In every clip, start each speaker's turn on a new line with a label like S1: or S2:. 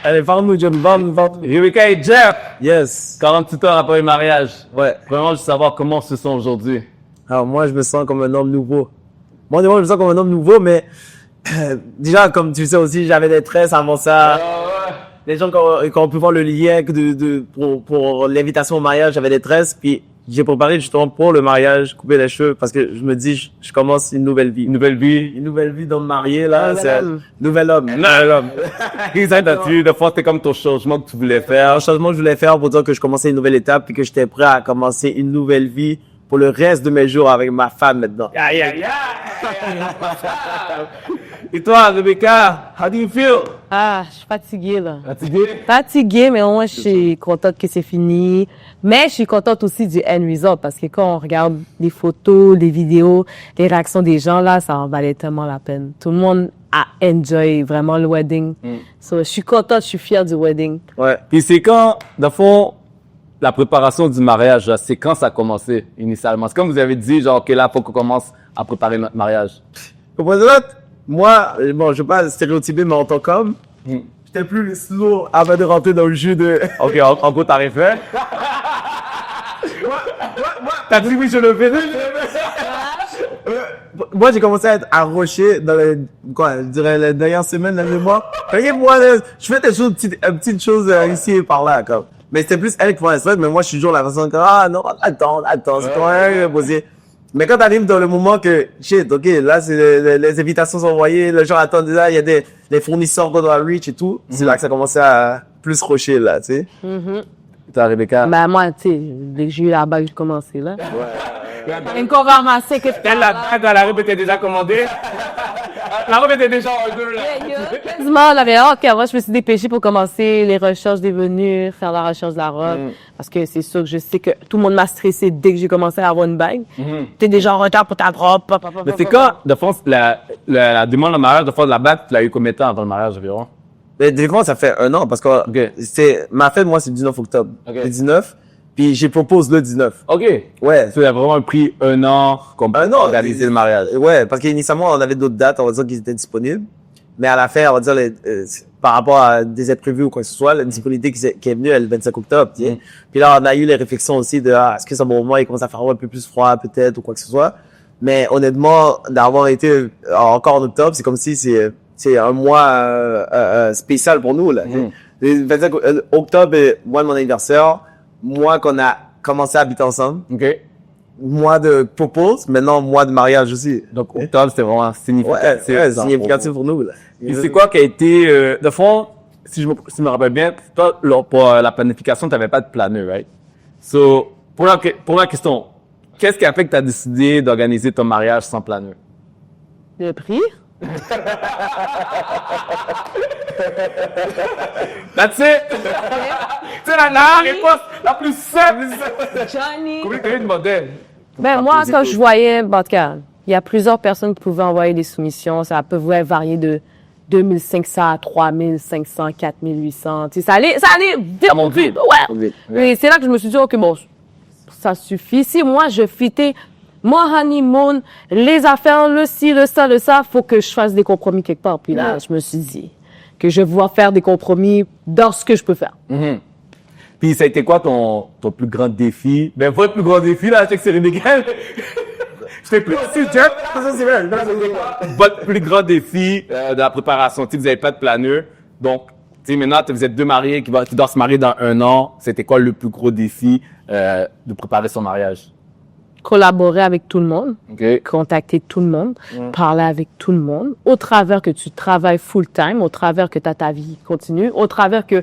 S1: Allez, parle-nous, John. Parle-nous.
S2: Eureka et Jeff,
S1: Yes.
S2: 48 heures après le mariage.
S1: Ouais.
S2: Vraiment, je veux savoir comment ils se sont aujourd'hui.
S1: Alors, moi, je me sens comme un homme nouveau. Moi, je me sens comme un homme nouveau, mais déjà, comme tu sais aussi, j'avais des tresses avant ça. Les gens, quand on peut voir le lien pour l'invitation au mariage, j'avais des tresses, puis j'ai préparé justement pour le mariage, couper les cheveux, parce que je me dis, je commence une nouvelle vie.
S2: Une nouvelle vie.
S1: Une nouvelle vie d'homme marié, là, c'est un nouvel homme.
S2: Non, non. Exactement. De fois, c'était comme ton changement que tu voulais faire.
S1: Un changement que je voulais faire pour dire que je commençais une nouvelle étape, puis que j'étais prêt à commencer une nouvelle vie pour le reste de mes jours avec ma femme maintenant.
S2: Aïe, aïe, aïe. Et toi, Rebecca, how do you feel?
S3: Ah, je suis fatiguée, là.
S2: Fatigué?
S3: Fatiguée, mais au moins, je suis contente que c'est fini. Mais je suis contente aussi du end result, parce que quand on regarde les photos, les vidéos, les réactions des gens, là, ça en valait tellement la peine. Tout le monde a enjoy vraiment le wedding. So, je suis contente, je suis fière du wedding.
S1: Ouais.
S2: Puis c'est quand, dans le fond, la préparation du mariage, là, c'est quand ça a commencé initialement? C'est comme vous avez dit, genre, que là, faut qu'on commence à préparer notre mariage.
S1: Comprenez moi, bon, je veux pas stéréotyper, mais en tant qu'homme, j'étais plus slow avant de rentrer dans le jeu de...
S2: Ok, en gros, t'as fait? T'as dit oui, je le fais.
S1: Moi, j'ai commencé à être arroché dans je dirais, la dernière semaine, là, de mois. Moi, là, je fais des choses, petites choses ici et par là, comme. Mais c'était plus elle qui prenait le stress, mais moi, je suis toujours la personne comme, ah, non, attends, c'est toi, poser. Mais quand t'arrives dans le moment que, shit, ok, là, c'est les invitations sont envoyées, les gens attendent là, il y a les fournisseurs dans la reach et tout. C'est là que ça commençait à plus rocher, là, tu sais.
S2: T'as Rebecca?
S3: Ben, moi, tu sais, dès que j'ai eu la bague, j'ai commencé, là. Une conversation que
S2: La bague dans la robe était déjà commandée. La robe était déjà en deux, là.
S3: Quasiment, là, mais ok, moi, je me suis dépêchée pour commencer les recherches des venues, faire la recherche de la robe. Parce que c'est sûr que je sais que tout le monde m'a stressé dès que j'ai commencé à avoir une bague. T'es déjà en retard pour ta robe.
S2: Mais c'est quand, de fond, la demande de mariage, de fond, de la bague, tu l'as eu combien de temps avant le mariage environ?
S1: Mais définitivement, ça fait 1 an, parce que c'est, ma fête, moi, c'est le 19 octobre. Le 19. Puis j'ai propose le 19.
S2: Ok.
S1: Ouais.
S2: Ça a vraiment pris 1 an comme
S1: Un an.
S2: pour réaliser le mariage.
S1: Ouais, parce qu'initialement, on avait d'autres dates, on va dire qu'ils étaient disponibles. Mais à la fin, on va dire, par rapport à des imprévus ou quoi que ce soit, la disponibilité qui est venue, elle, le 25 octobre, tu sais. Puis là, on a eu les réflexions aussi de, est-ce que c'est un bon moment, il commence à faire un peu plus froid, peut-être, ou quoi que ce soit. Mais honnêtement, d'avoir été encore en octobre, c'est comme si c'est un mois spécial pour nous, là. Le 25 octobre est mois de mon anniversaire, mois qu'on a commencé à habiter ensemble.
S2: Ok.
S1: Mois de propose, maintenant mois de mariage aussi.
S2: Donc, octobre, c'était vraiment significatif.
S1: Ouais, significatif pour nous, là.
S2: Et c'est quoi qui a été, de fond, si je me rappelle bien, toi, pour la planification, t'avais pas de planeur, right? So, pour la question, qu'est-ce qui a fait que t'as décidé d'organiser ton mariage sans planeur?
S3: Le prix?
S2: That's it! C'est la réponse la plus simple!
S3: Johnny!
S2: Combien t'as eu de modèles?
S3: Ben, moi, quand je voyais, en tout cas, il y a plusieurs personnes qui pouvaient envoyer des soumissions. Ça pouvait varier de 2500 à 3500, 4800. Tu sais, ça allait vite.
S2: Ça monte vite.
S3: Ouais. Et c'est là que je me suis dit, OK, bon, ça suffit. Si moi, je fitais mon honeymoon, les affaires, le ci, le ça, faut que je fasse des compromis quelque part. Puis là, je me suis dit que je vais faire des compromis dans ce que je peux faire.
S2: Puis ça a été quoi ton plus grand défi? Ben, votre plus grand défi, là, je sais que c'est Rebecca. Je t'ai plus sûr, Jeff. Votre plus grand défi de la préparation. Tu sais, vous n'avez pas de planeur. Donc, tu sais, maintenant, vous êtes deux mariés qui doivent se marier dans 1 an. C'était quoi le plus gros défi de préparer son mariage?
S3: Collaborer avec tout le monde,
S2: OK.
S3: contacter tout le monde, parler avec tout le monde, au travers que tu travailles full-time, au travers que tu as ta vie continue, au travers que,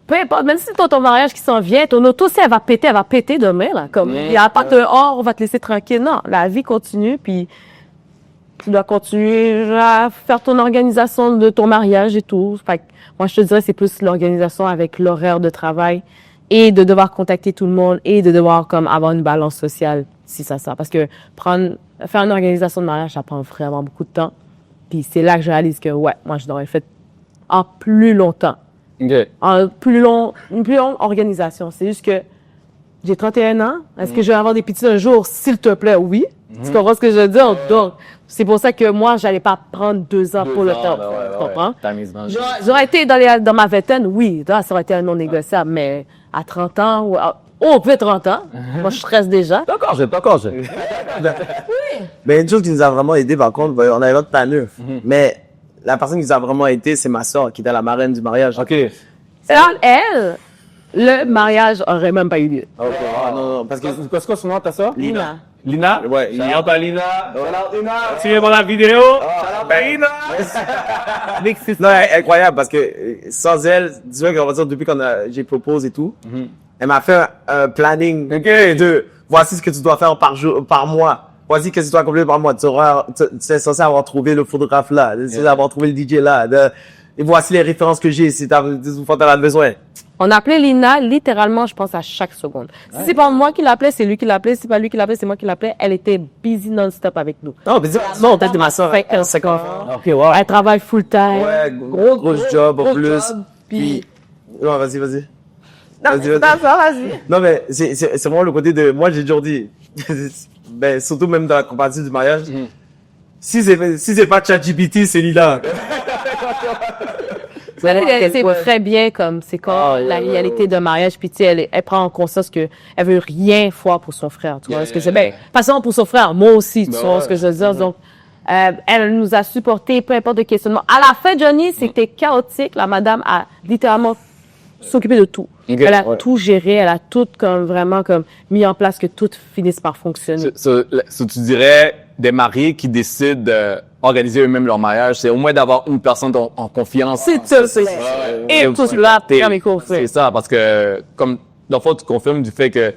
S3: peu importe, même si c'est ton mariage qui s'en vient, ton auto, si elle va péter demain, là, comme, il n'y a pas de, oh, on va te laisser tranquille. Non, la vie continue, puis tu dois continuer à faire ton organisation de ton mariage et tout. Fait que, moi, je te dirais, c'est plus l'organisation avec l'horaire de travail et de devoir contacter tout le monde et de devoir, comme, avoir une balance sociale, si ça sert. Parce que faire une organisation de mariage, ça prend vraiment beaucoup de temps. Puis c'est là que je réalise que, ouais, moi, je devrais le faire en plus longtemps.
S2: OK.
S3: Une plus longue organisation. C'est juste que J'ai 31 ans. Est-ce que je vais avoir des petits un jour? S'il te plaît, oui. Tu comprends ce que je veux dire? Donc, c'est pour ça que moi, j'allais pas prendre 2 ans pour le temps. Tu comprends? J'aurais été dans ma vingtaine, oui. Là, ça aurait été un non négociable. Mais à 30 ans, ou on peut 30 ans. Moi, je stresse déjà.
S2: D'accord.
S1: Mais une chose qui nous a vraiment aidé, par contre, on avait votre planeur. Mais la personne qui nous a vraiment aidé, c'est ma soeur, qui était la marraine du mariage.
S2: OK.
S3: Sans elle, le mariage aurait même pas eu lieu.
S2: OK. Non, parce que c'est quoi son nom, ta soeur?
S3: Lina.
S2: Lina?
S1: Ouais,
S2: Shout-out à Lina. Tu viens voir la vidéo? Lina!
S1: Non, incroyable, parce que sans elle, dis-moi qu'on va dire, depuis j'ai proposé et tout, elle m'a fait un planning de voici ce que tu dois faire par mois. Voici ce que tu dois accomplir par mois. Tu es censé avoir trouvé le photographe là, tu sais, avoir trouvé le DJ là. Et voici les références que j'ai si t'en as besoin.
S3: On appelait Lina littéralement, je pense, à chaque seconde. Si c'est pas moi qui l'appelais, c'est lui qui l'appelait. Si c'est pas lui qui l'appelait, c'est moi qui l'appelais. Elle était busy non-stop avec nous.
S1: Non, mais dis-moi, tête de ma soeur.
S3: OK, wow. Elle travaille full-time.
S1: Ouais, gros job en plus.
S3: Puis...
S1: Non, vas-y.
S3: Non, vas-y.
S1: Non, mais c'est vraiment le côté de, moi, j'ai toujours dit, ben, surtout même dans la comparative du mariage, si c'est pas ChatGPT, c'est Lila.
S3: C'est très bien comme, c'est comme la réalité d'un mariage, puis tu sais, elle prend en conscience que elle veut rien faire pour son frère, tu vois ce que c'est? Ben, pas seulement pour son frère, moi aussi, tu vois ce que je veux dire? Donc, elle nous a supporté, peu importe le questionnement. À la fin, Johnny, c'était chaotique. La madame a littéralement s'occupé de tout. Elle a tout géré, elle a tout vraiment mis en place que tout finisse par fonctionner.
S2: Tu dirais des mariés qui décident d'organiser eux-mêmes leur mariage, c'est au moins d'avoir une personne en confiance.
S3: C'est ça. Et tout cela,
S2: c'est ça, parce que comme dans le fond, tu confirmes du fait que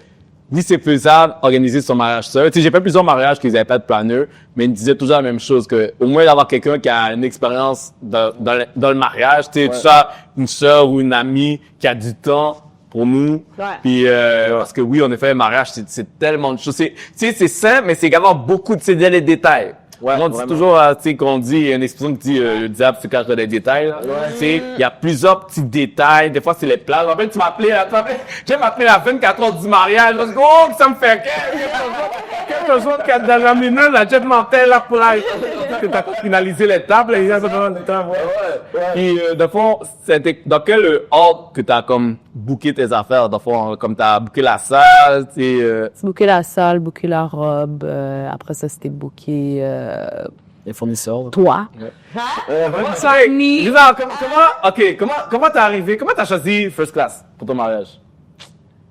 S2: ni c'est faisable organiser son mariage seul. Tu sais, j'ai fait plusieurs mariages qui n'avaient pas de planeur, mais ils me disaient toujours la même chose, que au moins d'avoir quelqu'un qui a une expérience dans le mariage, tu sais, tout ça, une sœur ou une amie qui a du temps pour nous. Puis parce que oui, en effet, le mariage, c'est tellement de choses. C'est simple, mais c'est également beaucoup de ces détails. On dit toujours, tu sais, qu'on dit, il y a une expression qui dit le diable se cache dans les détails. Tu sais, il y a plusieurs petits détails. Des fois, c'est les plats. En fait, tu m'appelais, j'ai m'appelé à 24 heures du mariage. Je dis, oh, ça me fait quelque chose qui a dans la minute, là, j'ai demandé là pour la, que t'as finalisé les tables, et puis, de fond, c'était dans quel ordre que t'as comme booké tes affaires, de fond, comme t'as booké la salle, tu sais,
S3: booké la salle, booké la robe, après ça, c'était booké,
S1: les fournisseurs.
S3: Toi.
S2: Comment t'es arrivé, comment t'as choisi First Class pour ton mariage?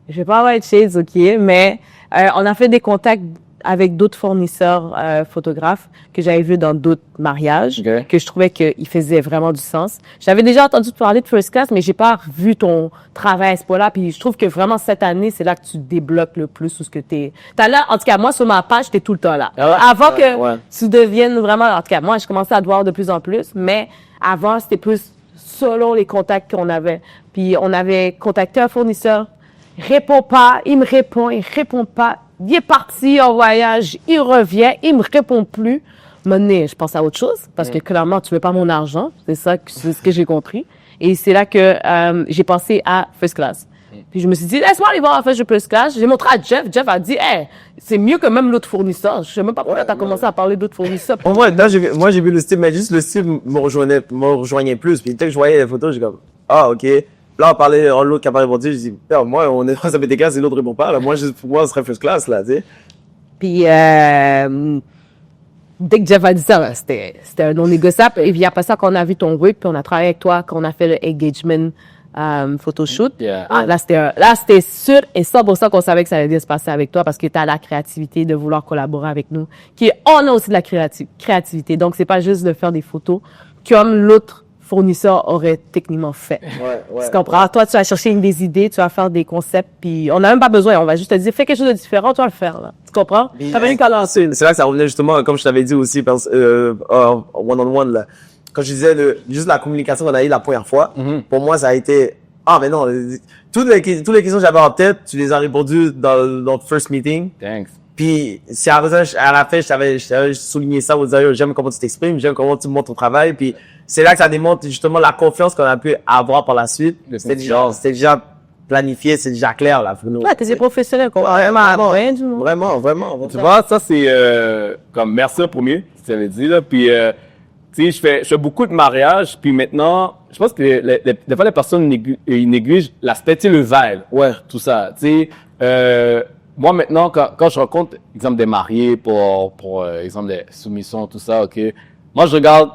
S3: Je vais pas avoir de shades, OK, mais on a fait des contacts avec d'autres fournisseurs photographes que j'avais vus dans d'autres mariages, que je trouvais qu'ils faisaient vraiment du sens. J'avais déjà entendu parler de First Class, mais j'ai pas vu ton travail à ce point-là. Puis je trouve que vraiment cette année, c'est là que tu débloques le plus ou ce que t'as là. En tout cas, moi sur ma page, t'es tout le temps là. Avant que tu deviennes vraiment, en tout cas, moi, je commençais à te voir de plus en plus, mais avant, c'était plus selon les contacts qu'on avait. Puis on avait contacté un fournisseur, répond pas, il me répond, il répond pas. Il est parti en voyage, il revient, il me répond plus. Maintenant, je pense à autre chose parce que clairement, tu veux pas mon argent. C'est ce que j'ai compris. Et c'est là que j'ai pensé à First Class. Puis je me suis dit, laisse-moi aller voir en fait First Class. J'ai montré à Jeff. Jeff a dit, hey, c'est mieux que même l'autre fournisseur. Je sais même pas pourquoi t'as commencé à parler d'autres fournisseurs.
S1: En vrai, là, moi, j'ai vu le style, mais juste le style me rejoignait plus. Puis dès que je voyais les photos, j'ai comme, ah, OK. Là, on parlait, l'autre qui a pas répondu, je dis, moi, on est dans un BTK, et l'autre répond pas, là. Moi, pour moi, ce serait First Class, là, tu sais.
S3: Puis, dès que Jeff a dit ça, c'était un non négociable. Et puis, après ça, qu'on a vu ton work, puis on a travaillé avec toi, qu'on a fait le engagement, photoshoot. Là, c'était sûr et 100% qu'on savait que ça allait bien se passer avec toi parce que tu as la créativité de vouloir collaborer avec nous. On a aussi de la créativité. Donc, c'est pas juste de faire des photos comme l'autre fournisseur aurait techniquement fait. Tu comprends? Toi, tu vas chercher des idées, tu vas faire des concepts, puis on n'a même pas besoin. On va juste te dire, fais quelque chose de différent, tu vas le faire, là. Tu comprends? T'as pas eu qu'à lancer.
S1: C'est là que ça revenait justement, comme je t'avais dit aussi, one-on-one, là. Quand je disais juste la communication qu'on a eu la première fois, pour moi, ça a été, mais non, toutes les questions que j'avais en tête, tu les as répondues dans notre first meeting.
S2: Thanks.
S1: Puis, si à la fin, je t'avais souligné ça, vous dire, j'aime comment tu t'exprimes, j'aime comment tu montres ton travail, puis c'est là que ça démontre justement la confiance qu'on a pu avoir par la suite. C'était déjà planifié, c'est déjà clair, là.
S3: Ouais, t'es des professionnels, quoi.
S1: Vraiment.
S2: Tu vois, ça, c'est, comme, merci en premier, tu avais dit, là. Puis, tu sais, je fais beaucoup de mariages, puis maintenant, je pense que des fois, les personnes ils négligent l'aspect, tu sais, le vibe. Ouais, tout ça. Tu sais, moi, maintenant, quand je rencontre, exemple, des mariés pour exemple, des soumissions, tout ça, OK. Moi, je regarde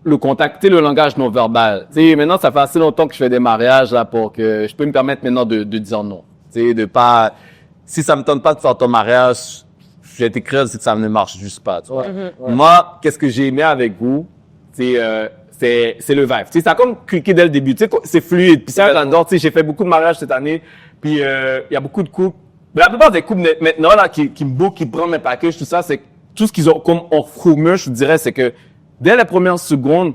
S2: le contact, tu sais, le langage non verbal. Tu sais, maintenant, ça fait assez longtemps que je fais des mariages, là, pour que je peux me permettre maintenant de dire non. Tu sais, de pas, si ça me tente pas de faire ton mariage, je vais t'écrire si ça ne marche juste pas, tu vois. Moi, qu'est-ce que j'ai aimé avec vous, c'est le vibe. Tu sais, ça a comme cliqué dès le début. Tu sais, c'est fluide. Puis ça, j'adore. Tu sais, j'ai fait beaucoup de mariages cette année. Puis, il y a beaucoup de couples. Mais la plupart des couples maintenant, là, qui me bookent, qui prennent mes packages, tout ça, c'est tout ce qu'ils ont comme en commun, je dirais, c'est que dès les premières secondes,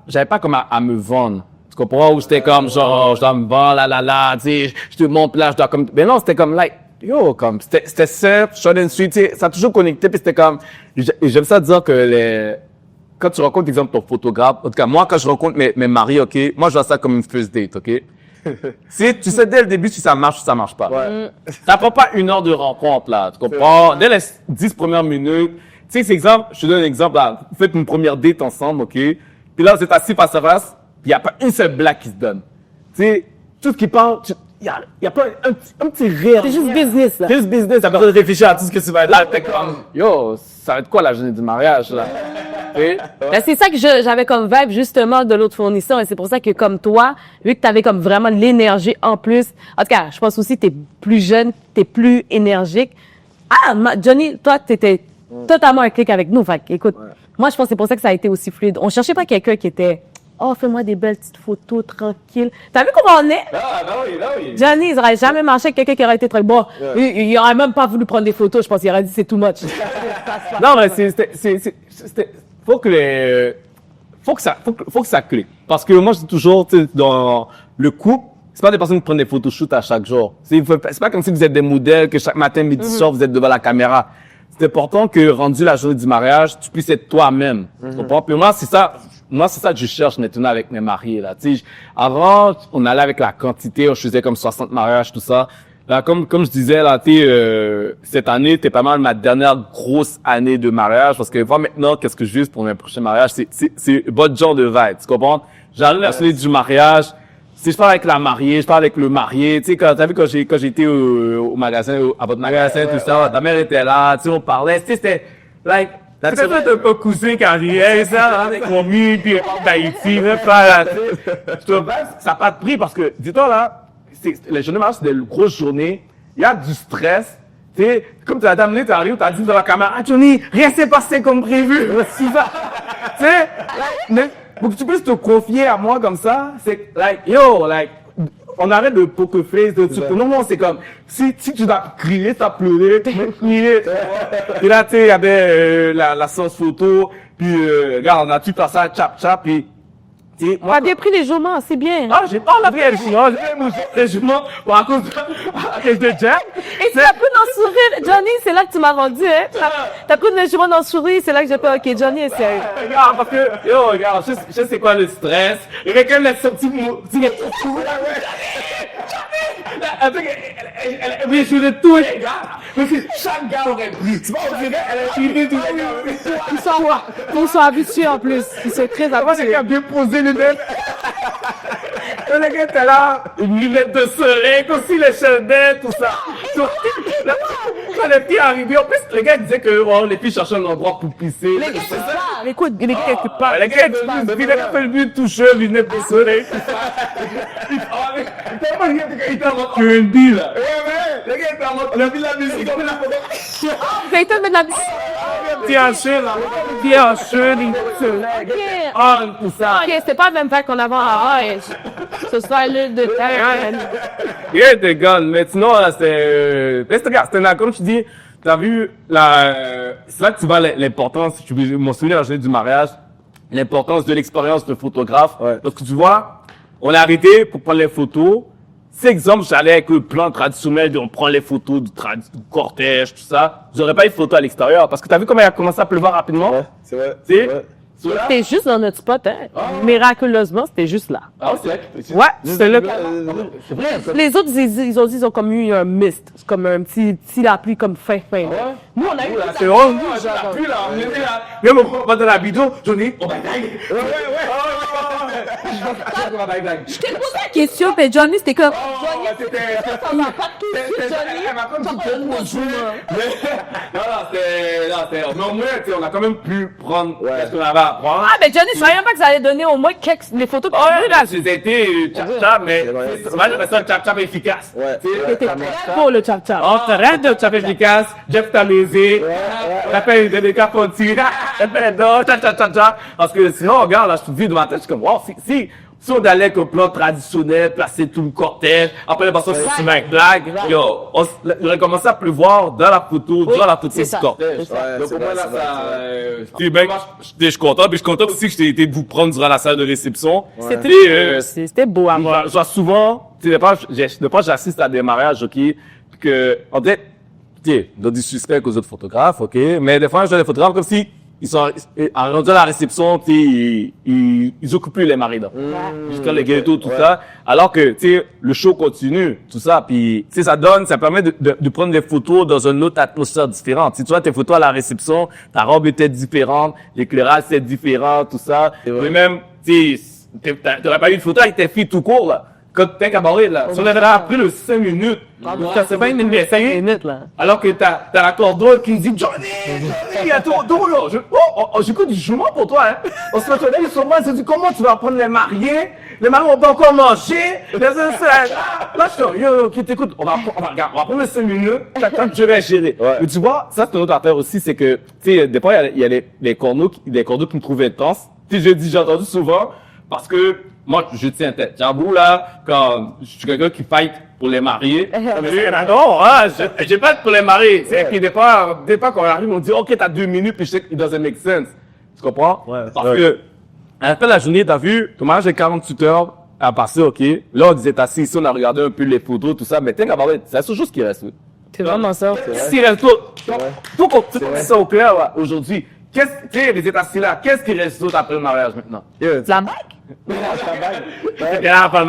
S2: j'avais pas comme à me vendre. Tu comprends? Où j'étais comme, genre, je dois me vendre, tu sais, je te montre là, je dois comme, mais non, c'était comme, like, yo, comme, c'était simple, short and sweet, tu sais, ça a toujours connecté, puis c'était comme, j'aime ça dire que quand tu rencontres, exemple, ton photographe, en tout cas, moi, quand je rencontre mes maris, OK, moi, je vois ça comme une first date, OK? Si tu sais dès le début si ça marche ou ça marche pas. Ça prend pas 1 heure de rencontre, là, tu comprends? Dès les 10 premières minutes, tu sais, c'est exemple, je te donne un exemple, là, vous faites une première date ensemble, OK? Puis là, vous êtes assis face à face, il y a pas une seule blague qui se donne. Tu sais, tout ce qui parle, il y a pas un petit rire.
S3: C'est juste business, là.
S2: C'est juste business, t'as besoin de réfléchir à tout ce que tu vas être là, t'es comme, yo, ça va être quoi la journée du mariage, là?
S3: Ben, c'est ça que j'avais comme vibe, justement, de l'autre fournisseur. Et c'est pour ça que, comme toi, vu que t'avais comme vraiment de l'énergie en plus. En tout cas, je pense aussi que t'es plus jeune, t'es plus énergique. Ah, Johnny, toi, t'étais totalement un clic avec nous. Fait écoute, moi, je pense que c'est pour ça que ça a été aussi fluide. On cherchait pas quelqu'un qui était, oh, fais-moi des belles petites photos, tranquilles. T'as vu comment on est?
S2: Ah, oui.
S3: Johnny, il aurait jamais marché avec quelqu'un qui aurait été très bon. Il aurait même pas voulu prendre des photos. Je pense qu'il aurait dit c'est too much.
S2: Non, mais faut que ça clique. Parce que moi, je dis toujours, tu sais, dans le couple, c'est pas des personnes qui prennent des photoshoots à chaque jour. C'est pas comme si vous êtes des modèles, que chaque matin, midi, soir, vous êtes devant la caméra. C'est important que, rendu la journée du mariage, tu puisses être toi-même. Tu comprends? Puis moi, c'est ça que je cherche maintenant avec mes mariés, là. Tu sais, avant, on allait avec la quantité, je faisais comme 60 mariages, tout ça. Là, comme je disais, là, cette année, t'es pas mal ma dernière grosse année de mariage, parce que moi, maintenant, qu'est-ce que je vise pour mes prochains mariages, c'est votre genre de vibe, tu comprends? J'arrive à la journée du mariage, si je parle avec la mariée, je parle avec le marié, tu sais, t'as vu quand j'étais au magasin, à votre magasin, tout ça, ta mère était là, tu sais, on parlait, tu sais, c'était, like, c'est peut-être un peu cousin qui arrivait, ça, avec mon mie, puis d'Haïti, même pas, ça n'a pas de prix, parce que, dis-toi, là, les journées de mariage, c'est des grosses journées. Il y a du stress. Tu sais, comme tu as amené, tu arrives, tu as dit dans la caméra, ah, Johnny, rien s'est passé comme prévu. Tu sais, pour que tu puisses te confier à moi comme ça, c'est, like, yo, like, on arrête de poker face, non, c'est comme, si tu dois crier, tu as pleuré, tu peux crier. Et là, tu sais, il y avait, la sauce photo, puis, regarde, on a tout ça, chap, puis,
S3: On a bien pris les juments, c'est bien.
S2: Ah, on a pris les juments, les juments, à cause de Jack.
S3: Et tu as pris dans le sourire, Johnny, c'est là que tu m'as rendu, hein. T'as pris les juments dans le sourire, c'est là que j'ai fait, ok, Johnny est sérieux.
S2: Regarde, parce que, yo, regarde, je sais c'est quoi le stress. Il y a quelqu'un qui a sorti mon, tu sais, elle je de tout, les gars. Chaque gars aurait pris. Tu vois, on dirait, elle a tiré tout.
S3: Ils sont habitués en plus. Ils sont très habitués.
S2: Moi, j'ai qu'à bien poser les lunettes. Le gars était là, une lunette de soleil, aussi les chaînettes, tout ça. Quand les filles arrivaient, en plus, le gars disait que, oh, les filles cherchaient un endroit pour pisser.
S3: Les gars, c'est ça. Écoute, les gars qui parlent.
S2: Les gars, il a fait le but de toucher, lunette de soleil, tout ça. Il était en mode R&B, là. Le gars était en mode, on a mis la musique, on a mis la photo.
S3: Vous avez tout mettre la musique.
S2: Tiens, là. Tiens, lunette de soleil. Ah, tout ça.
S3: Ok, c'est pas le même fait qu'on avait avant. Ce soir, l'île de terre.
S2: Yeah, t'es gone. Mais sinon, là, c'est comme tu dis, t'as vu, c'est là que tu vois l'importance, si tu veux mentionner la journée du mariage, l'importance de l'expérience de photographe. Ouais. Parce que tu vois, on a arrêté pour prendre les photos. Si, exemple, j'allais avec le plan traditionnel, on prend les photos du cortège, tout ça, j'aurais pas eu de photos à l'extérieur. Parce que t'as vu comment il a commencé à pleuvoir rapidement?
S1: Ouais, c'est vrai.
S2: Tu sais?
S3: C'était juste dans notre spot, hein. Miraculeusement, c'était juste là.
S2: Ah, c'est vrai.
S3: Ouais, c'était là.
S2: C'est vrai.
S3: Les autres, ils ont dit, ils ont comme eu un mist. C'est comme un petit la pluie comme fin. Nous, on a eu
S2: C'est vrai, la pluie, là. On était là. Même pendant la vidéo, Johnny, on va blague.
S3: Je t'ai posé la question, mais Johnny, c'était comme...
S2: Johnny,
S3: ça va pas tout de suite, Johnny.
S2: Mais au moins, on a quand même pu prendre ce qu'on avait à prendre.
S3: Ah, mais Johnny, je savais même pas que ça allait donner au moins les photos.
S2: Oh, là, c'était chap-chap, mais moi, j'appelle ça chap-chap efficace.
S3: C'était très beau, le chap-chap.
S2: On se rend de chap efficace, Jeff t'a lésé, t'appelles des cas continus, t'appelles d'autres, cha-cha-cha-cha. Parce que sinon, regarde, là, je te dis devant toi, je suis comme, wow, si on allait comme plan traditionnel, placer tout le cortège, après les personnes se met avec blague, yo, il aurait commencé à pleuvoir dans la photo, dans la photo du cortège. Donc, pour moi, là, ça, je suis content, puis je suis content aussi que j'ai été vous prendre durant la salle de réception.
S3: C'était beau à voir.
S2: Je vois souvent, tu sais, des fois, j'assiste à des mariages, ok, que, en fait, tu sais, dans du suspect aux autres photographes, ok, mais des fois, je vois des photographes comme si, ils sont, en rendu à la réception, tu sais, ils occupent plus les maris, jusqu'à les gâteaux, tout ça. Alors que, tu sais, le show continue, tout ça. Puis, tu sais, ça permet de prendre des photos dans une autre atmosphère différente. Si tu vois tes photos à la réception, ta robe était différente, l'éclairage c'était différent, tout ça. Et même, tu sais, t'aurais pas eu de photo avec tes filles tout court, là. Quand t'es un cabaret, là. Ça aurait pris le 5 minutes. C'est pas une 5 minutes, là. Alors que t'as la cordole qui me dit, Johnny, il y a ton dos, là. J'écoute du jugement pour toi, hein. On se retenait, ils se dit, comment tu vas prendre les mariés? Les mariés vont pas encore manger. Là, je suis yo, ok, t'écoutes, on va prendre les 5 minutes, quand je vais gérer. Mais tu vois, ça, c'est une autre affaire aussi, c'est que, tu sais, des fois, il y a les cordeaux qui me trouvent intenses. Tu sais, j'ai entendu souvent, parce que, moi, je tiens tête. J'avoue, là, quand je suis quelqu'un qui fight pour les mariés, non, j'ai pas pour les mariés. C'est que des fois, quand on arrive, on dit, OK, t'as 2 minutes, puis je sais qu'il doesn't make sense. Tu comprends? Parce que, à la fin de la journée, t'as vu, ton mariage est 48 heures à passer, OK. Là, on disait, assis ici, on a regardé un peu les photos, tout ça, mais t'es capable, c'est la seule chose qui reste.
S3: C'est vraiment ça.
S2: S'il reste tout, faut qu'on mette ça au clair, aujourd'hui. Tu sais, les états là, qu'est-ce qui reste d'autre après le mariage maintenant?
S3: La bague?
S2: Le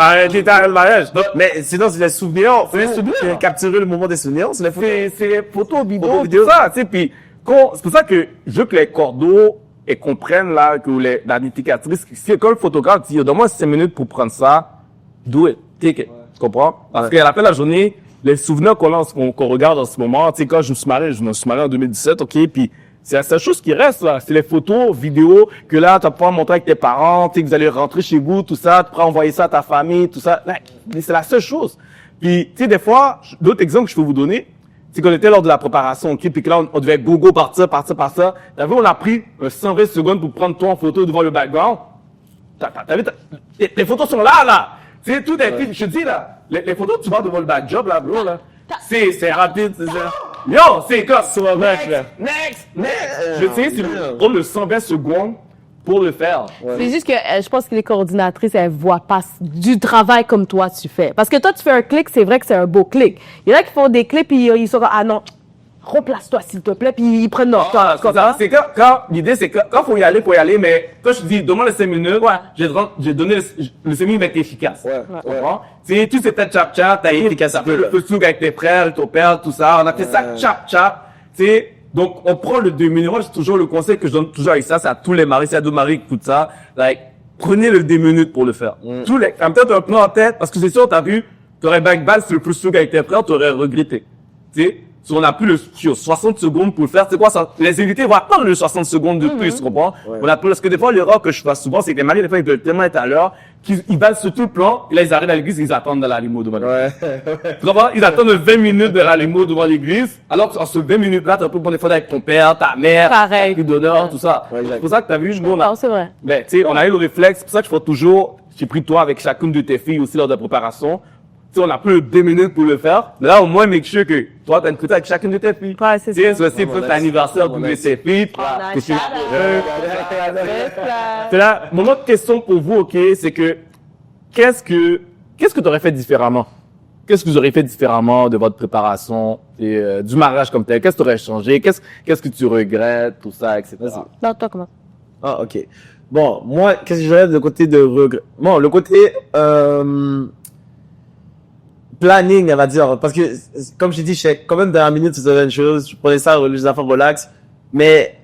S2: mariage.
S1: Mais sinon, c'est les souvenirs. C'est capturer le moment des souvenirs. C'est les photos.
S2: C'est photos, vidéos, tout ça, tu sais. Puis, c'est pour ça que je veux que les cordeaux comprennent, là, que la viticultrice, si quand le photographe dit, donne-moi 5 minutes pour prendre ça, do it, take it. Tu comprends? Parce qu'à la fin de la journée, les souvenirs qu'on regarde en ce moment, tu sais, quand je me suis marié en 2017, OK, puis c'est la seule chose qui reste, là. C'est les photos, vidéos, que là, tu vas pouvoir montrer avec tes parents, tu sais, que vous allez rentrer chez vous, tout ça, tu pourras envoyer ça à ta famille, tout ça. Là, c'est la seule chose. Puis, tu sais, des fois, d'autres exemples que je peux vous donner, c'est qu'on était lors de la préparation, OK, puis que là, on devait go, partir. T'as vu, on a pris 120 secondes pour prendre toi en photo devant le background. T'as vu, les photos sont là. Tu sais, tout est fait. Je te dis, là, les photos que tu vois devant le backdrop, là, bro, là, c'est rapide, c'est ça. Yo, c'est quoi? Next! Je sais, c'est prendre le 120 secondes pour le faire.
S3: C'est juste que je pense que les coordinatrices, elles voient pas du travail comme toi tu fais. Parce que toi, tu fais un clic, c'est vrai que c'est un beau clic. Il y en a qui font des clics, puis ils sont comme, ah non, replace-toi s'il te plaît, puis ils prennent leur temps.
S2: C'est quand l'idée, c'est quand faut y aller, mais quand je dis, demande les 5 minutes, j'ai donné le 5 minutes va être efficace. Tu sais, tout c'était chap-chap, t'as efficace un peu le truc avec tes frères, ton père, tout ça, on a fait ça chap-chap, tu sais. Donc, on prend le 2 minutes. Moi, c'est toujours le conseil que je donne toujours avec ça, c'est à tous les maris, c'est à deux maris qui écoutent ça. Like, prenez le 2 minutes pour le faire. T'as peut-être un plan en tête, parce que c'est sûr, t'as vu, t'aurais backball sur le plus truc avec tes frères, t'aurais regretté. Tu sais. Si on n'a plus 60 secondes pour le faire, c'est quoi ça? Les invités vont attendre les 60 secondes de plus, tu comprends? Parce que des fois, l'erreur que je fais souvent, c'est que les maris, des fois, ils veulent tellement être à l'heure, qu'ils basent sur tout le plan, et là, ils arrivent à l'église, ils attendent dans la limo devant l'église. Tu comprends? Ils attendent 20 minutes de la limo devant l'église, alors qu'en ce 20 minutes-là, tu peux prendre des photos avec ton père, ta mère,
S3: pareil,
S2: d'honneur, tout ça. C'est pour ça que t'as vu,
S3: c'est vrai.
S2: Ben, tu sais, on a eu le réflexe, c'est pour ça que je fais toujours, j'ai pris toi avec chacune de tes filles aussi lors de la préparation. Tu sais, on a plus de 2 minutes pour le faire. Mais là, au moins, make sure que toi, t'as une photo avec chacune de tes filles.
S3: Ouais, c'est ça.
S2: C'est aussi pour l'anniversaire de tes filles. C'est là, mon autre question pour vous, OK, c'est que, qu'est-ce que tu aurais fait différemment? Qu'est-ce que vous auriez fait différemment de votre préparation et du mariage comme tel? Qu'est-ce que tu aurais changé? Qu'est-ce que tu regrettes, tout ça, etc.
S3: Non, toi, comment?
S1: Ah, ok. Bon, moi, qu'est-ce que je dirais de côté de regret? Bon, le côté planning, on va dire, parce que comme je t'ai dit, je fais quand même dernière minute sur certaines choses, je prenais ça, les affaires relax, mais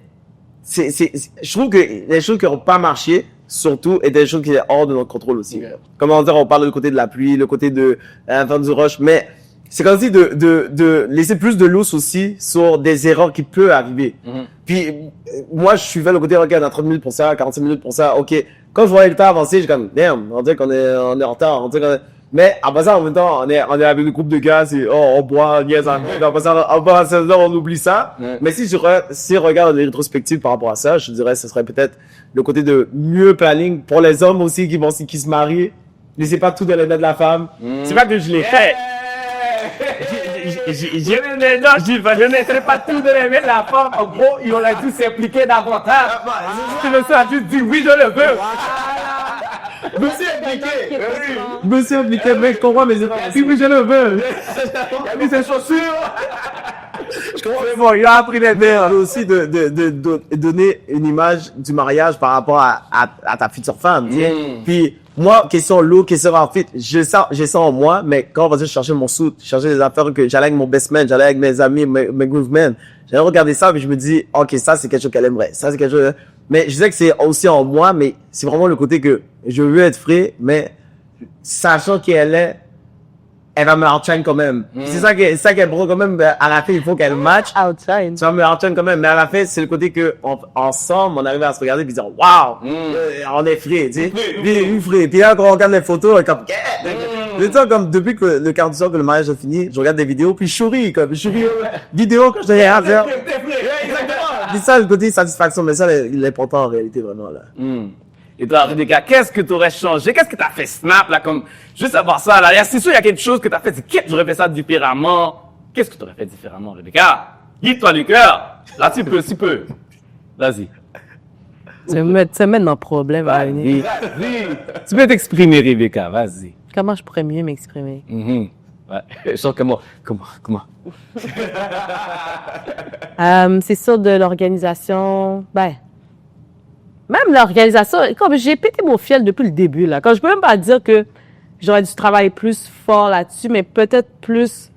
S1: je trouve que les choses qui n'ont pas marché, surtout, étaient des choses qui étaient hors de notre contrôle aussi.
S2: Okay.
S1: Comme on dit, on parle du côté de la pluie, le côté de faire du rush, mais c'est comme si de laisser plus de lousse aussi sur des erreurs qui peuvent arriver. Puis, moi, je suivais le côté, ok, on a 30 minutes pour ça, 45 minutes pour ça, ok. Quand je voyais le temps avancer, j'ai comme, damn, on dirait qu'on est en retard, on dirait qu'on est... Mais, après ça, en même temps, on est avec un groupe de gars, c'est, on boit, on niaise, après ça, on oublie ça. Mais si je regarde les rétrospectives par rapport à ça, je dirais, ce serait peut-être le côté de mieux planning pour les hommes aussi qui se marient. Laissez pas tout dans les mains de la femme. C'est pas que je l'ai fait.
S2: Je ne mettrai pas tout de les mains de la femme. En gros, ils ont dû s'impliquer davantage. Tu le sais, a dû dire oui, je le veux.
S1: Je me suis impliqué, mec, je comprends mes erreurs. Oui, je le veux.
S2: Il a mis ses chaussures.
S1: Je comprends. Mais bon, il a appris les mères aussi de donner une image du mariage par rapport à ta future femme. Puis, moi, question look, question outfit, j'ai ça en moi, mais quand on va dire je cherchais mon suit, je cherchais des affaires que j'allais avec mon best man, j'allais avec mes amis, mes groove men, j'allais regarder ça, puis je me dis, ok, ça c'est quelque chose qu'elle aimerait, ça c'est quelque chose, mais je sais que c'est aussi en moi, mais c'est vraiment le côté que je veux être frais, mais sachant qu'elle est, elle va me outshine quand même. C'est ça qui est bon quand même, à la fin, il faut qu'elle match.
S3: Outside.
S1: Tu vas me outshine quand même, mais à la fin, c'est le côté que, ensemble, on arrive à se regarder et dire, waouh, on est frais, tu sais. Puis, frais. Puis là, quand on regarde les photos, comme, c'est ça, comme, depuis que le quart du soir que le mariage a fini, je regarde des vidéos, puis je souris, vidéo quand je regarde, puis ça, le côté satisfaction, mais ça, l'important en réalité, vraiment, là.
S2: Et toi, Rebecca, qu'est-ce que tu aurais changé? Qu'est-ce que tu as fait snap, là, comme, juste savoir ça, là. C'est sûr, il y a quelque chose que tu as fait, j'aurais fait ça différemment. Qu'est-ce que tu aurais fait différemment, Rebecca? Guide-toi du cœur. Là, tu peux. Vas-y.
S3: Tu me mets dans le problème.
S2: Vas-y. Tu peux t'exprimer, Rebecca, vas-y.
S3: Comment je pourrais mieux m'exprimer?
S2: Ouais. Je sens comment?
S3: C'est sûr de l'organisation, même l'organisation, comme j'ai pété mon fiel depuis le début, là. Quand je peux même pas dire que j'aurais dû travailler plus fort là-dessus, mais peut-être plus,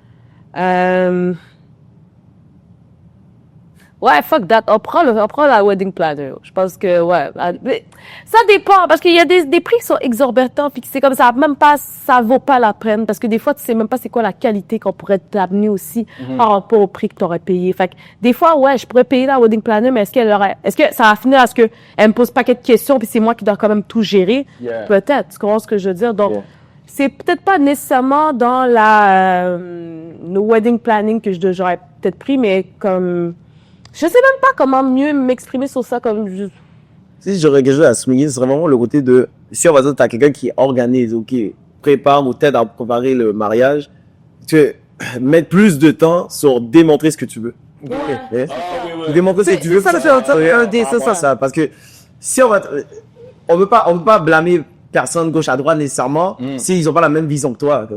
S3: ouais, fuck that. On prend la wedding planner. Je pense que, ouais. Mais ça dépend, parce qu'il y a des prix qui sont exorbitants, puis c'est comme ça, même pas, ça vaut pas la peine, parce que des fois, tu sais même pas c'est quoi la qualité qu'on pourrait t'amener aussi, par rapport au prix que t'aurais payé. Fait que, des fois, ouais, je pourrais payer la wedding planner, mais est-ce que ça va finir à ce que elle me pose pas de questions, puis c'est moi qui dois quand même tout gérer?
S2: Yeah.
S3: Peut-être. Tu comprends ce que je veux dire? Donc, c'est peut-être pas nécessairement dans le wedding planning que j'aurais peut-être pris, mais comme, je sais même pas comment mieux m'exprimer sur ça comme
S1: Si j'aurais quelque chose à souligner, ce serait vraiment le côté de, si on va dire, t'as quelqu'un qui organise ou qui prépare ou t'aide à préparer le mariage, tu mettre plus de temps sur démontrer ce que tu veux.
S3: Ouais.
S1: Démontrer ce que tu veux. C'est ça, parce que si on peut pas blâmer personne gauche à droite nécessairement s'ils ont pas la même vision que toi.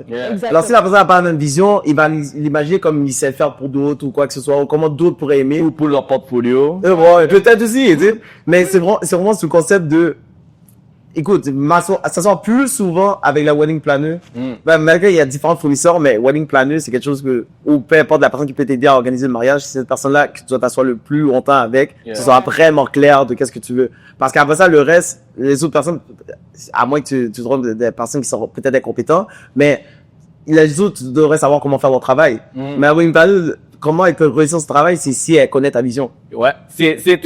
S1: Alors si la personne n'a pas la même vision, il va l'imaginer comme il sait faire pour d'autres ou quoi que ce soit, ou comment d'autres pourraient aimer.
S2: Ou pour leur portfolio.
S1: Ouais, peut-être aussi, tu sais. Mais c'est vraiment ce concept de, écoute, ça sort plus souvent avec la wedding planner. Malgré il y a différents fournisseurs, mais wedding planner, c'est quelque chose que, ou peu importe la personne qui peut t'aider à organiser le mariage, c'est cette personne-là que tu dois t'asseoir le plus longtemps avec, que ce soit vraiment clair de qu'est-ce que tu veux. Parce qu'après ça, le reste, les autres personnes, à moins que tu trouves des personnes qui sont peut-être incompétentes, mais les autres devraient savoir comment faire leur travail. Mais la wedding planner, comment elle peut réussir ce travail, c'est si elle connaît ta vision.
S2: Ouais. Si elle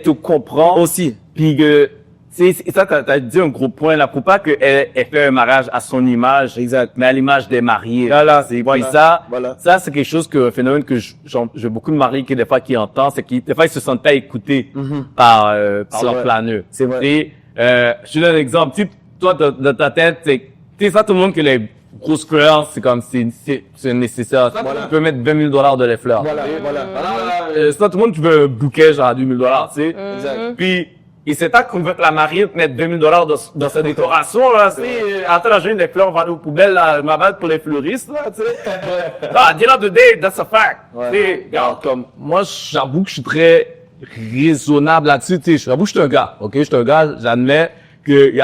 S2: te comprend.
S1: Aussi.
S2: Puis que, c'est ça, t'as dit un gros point là, pour pas qu'elle fait un mariage à son image.
S1: Exact.
S2: Mais à l'image des mariés.
S1: Voilà,
S2: c'est,
S1: voilà.
S2: puis ça,
S1: Voilà.
S2: ça, c'est quelque chose un phénomène que j'ai beaucoup de mariés qui, des fois, qui entendent, c'est qu'ils, des fois, ils se sentent pas écoutés par leur
S1: vrai.
S2: planeur.
S1: C'est vrai.
S2: Et, je te donne un exemple. Tu sais, toi, dans ta tête, tu sais, ça, tout le monde que les grosses fleurs, c'est comme, c'est nécessaire. Ça, tu peux mettre $20 000 de les fleurs.
S1: Voilà.
S2: C'est pas tout le monde qui veut un bouquet, genre, à $2 000, tu sais.
S1: Exact.
S2: Puis, et c'est tant qu'on veut que la mariée mettre $2 000 dans sa décoration, là, c'est, après la journée des fleurs, on va aller aux poubelles, là, ma bad pour les fleuristes, là, tu sais. Ah, at the end of the day, that's a fact. Tu sais, regarde, comme, moi, j'avoue que je suis très raisonnable là-dessus. Tu sais, j'avoue, je suis un gars, ok? Je suis un gars, j'admets qu'il y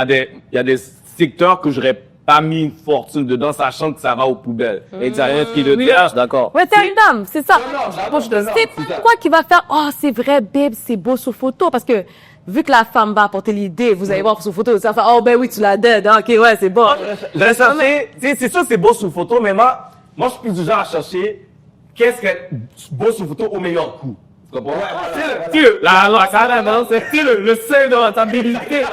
S2: a des secteurs que j'aurais pas mis une fortune dedans, sachant que ça va aux poubelles. Et tu rien qui le dit, je suis d'accord.
S3: Ouais, t'es une dame, c'est ça. C'est
S2: ça.
S3: quoi qui va faire, oh, c'est vrai, babe, c'est beau sur photo, parce que, vu que la femme va apporter l'idée, vous allez voir sur photo, ça va faire, oh, ben oui, tu l'as dead, ok, ouais, c'est bon.
S2: C'est sûr, c'est beau sur photo, mais moi, je suis plus du genre à chercher qu'est-ce que beau sur photo au meilleur coup. Tu comprends? C'est le seuil de rentabilité.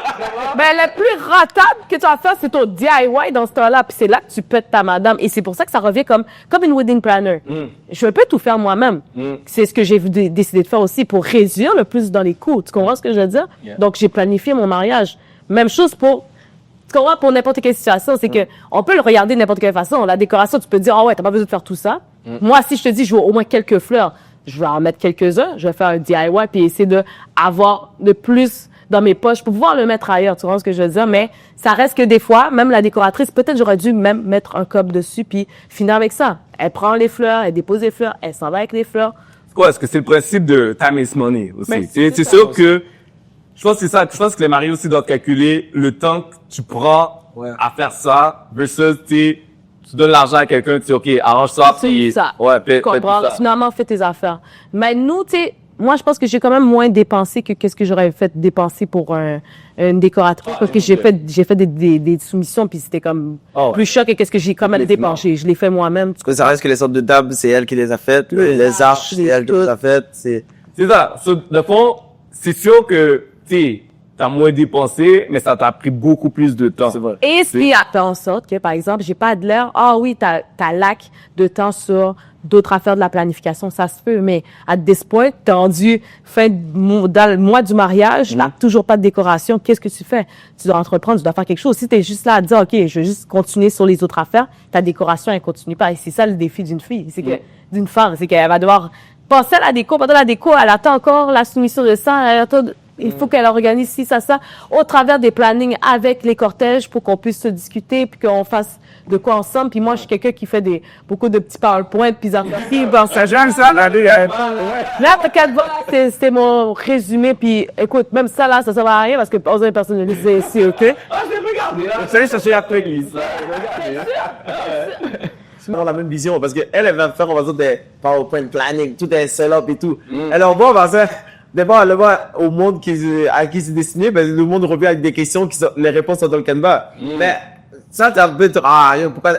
S3: Ben, le plus rentable que tu vas faire, c'est ton DIY dans ce temps-là, puis c'est là que tu pètes ta madame, et c'est pour ça que ça revient comme une wedding planner. Je peux tout faire moi-même. C'est ce que j'ai décidé de faire aussi pour réduire le plus dans les coûts. Tu comprends ce que je veux dire? Donc, j'ai planifié mon mariage. Même chose pour tu comprends, pour n'importe quelle situation, c'est que on peut le regarder de n'importe quelle façon. La décoration, tu peux dire, ah ouais, t'as pas besoin de faire tout ça. Moi, si je te dis, je veux au moins quelques fleurs, je vais en mettre quelques-uns, je vais faire un DIY puis essayer de avoir de plus dans mes poches pour pouvoir le mettre ailleurs, tu vois ce que je veux dire, mais ça reste que des fois, même la décoratrice, peut-être j'aurais dû même mettre un cop dessus puis finir avec ça. Elle prend les fleurs, elle dépose les fleurs, elle s'en va avec les fleurs.
S2: Quoi, est-ce que c'est le principe de time is money aussi?
S3: Mais
S2: C'est sûr que, je pense que c'est ça, je pense que les mariés aussi doivent calculer le temps que tu prends à faire ça versus, tu donnes l'argent à quelqu'un, tu dis, OK, arrange ça, puis
S3: ça.
S2: ouais, fais tout
S3: Comprends,
S2: ça.
S3: finalement, fais tes affaires. Mais nous, tu sais, moi, je pense que j'ai quand même moins dépensé que qu'est-ce que j'aurais fait dépenser pour une décoratrice, parce que j'ai fait des soumissions, puis c'était comme plus cher que qu'est-ce que j'ai quand même dépensé. Je l'ai fait moi-même.
S1: Parce que ça reste que les sortes de tables, c'est elle qui les a faites. Les arches, c'est elle qui les a faites. C'est
S2: ça. Sur le fond, c'est sûr que, tu t'as moins dépensé, mais ça t'a pris beaucoup plus de temps.
S1: C'est vrai.
S3: Et ce qui a fait en sorte que, par exemple, j'ai pas de l'air, ah oui, t'as lac de temps sur d'autres affaires de la planification, ça se peut, mais à this point, t'es rendu dans le mois du mariage, là, toujours pas de décoration, qu'est-ce que tu fais? Tu dois entreprendre, tu dois faire quelque chose. Si t'es juste là à dire, OK, je vais juste continuer sur les autres affaires, ta décoration, elle continue pas. Et c'est ça le défi d'une fille, c'est que, d'une femme, c'est qu'elle va devoir penser à la déco, pendant la déco, elle attend encore la soumission de ça, elle attend, il faut qu'elle organise ci, ça, au travers des plannings avec les cortèges pour qu'on puisse se discuter puis qu'on fasse de quoi ensemble. Puis moi, je suis quelqu'un qui fait beaucoup de petits PowerPoint puis ça j'aime ça. Là, t'inquiète pas, c'était mon résumé. Puis écoute, même ça, là, ça sert à rien parce que personne ne le sait ici, OK?
S2: Ah, je l'ai regardé, là. Vous savez, ça c'est après l'église.
S1: c'est la même vision parce que elle va faire, on va dire, des PowerPoint planning, tout est setup et tout. Alors bon, on va d'abord, elle va au monde à qui c'est destiné, ben, le monde revient avec des questions les réponses sont dans le canevas. Mais, ça, t'as un peu, pourquoi,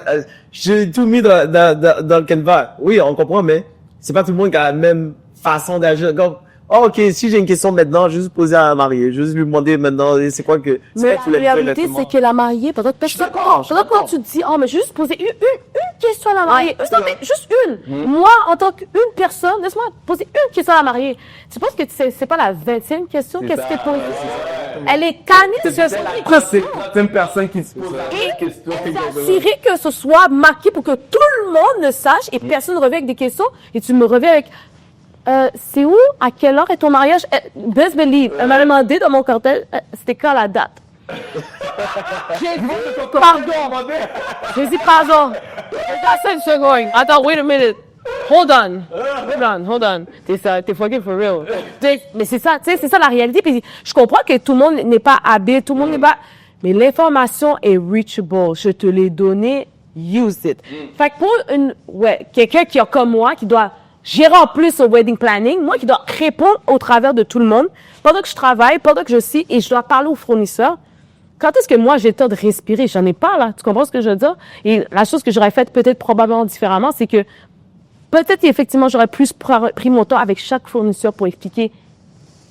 S1: j'ai tout mis dans le canevas. Oui, on comprend, mais c'est pas tout le monde qui a la même façon d'agir. Comme, oh, OK, si j'ai une question maintenant, je vais juste poser à la mariée. Je vais juste lui demander maintenant, c'est quoi que,
S3: mais la réalité, c'est que la mariée, pendant que quand tu te dis, oh, mais juste poser une question à la mariée. Non, mais juste une. Moi, en tant qu'une personne, laisse-moi poser une question à la mariée. Tu penses que c'est pas la 20e question? Qu'est-ce que tu poses? Elle est canée.
S2: C'est une personne qui se pose la question.
S3: Et s'assurer que ce soit marqué pour que tout le monde le sache et personne ne revient avec des questions et tu me reviens avec, c'est où? À quelle heure est ton mariage? Best believe. Elle m'a demandé dans mon cortège, c'était quand la date? J'ai dit, pardon. J'ai dit, pardon. That's it, going. Attends, wait a minute. Hold on. T'es fucking for real. Mais c'est ça, tu sais, c'est ça la réalité. Puis je comprends que tout le monde n'est pas habile, tout le monde n'est pas, mais l'information est reachable. Je te l'ai donné, use it. Fait que pour quelqu'un qui est comme moi, qui doit gérer en plus au wedding planning, moi qui dois répondre au travers de tout le monde, pendant que je travaille, pendant que je suis, et je dois parler aux fournisseurs, quand est-ce que moi j'ai le temps de respirer? J'en ai pas, là. Tu comprends ce que je veux dire? Et la chose que j'aurais faite peut-être probablement différemment, c'est que peut-être effectivement j'aurais plus pris mon temps avec chaque fournisseur pour expliquer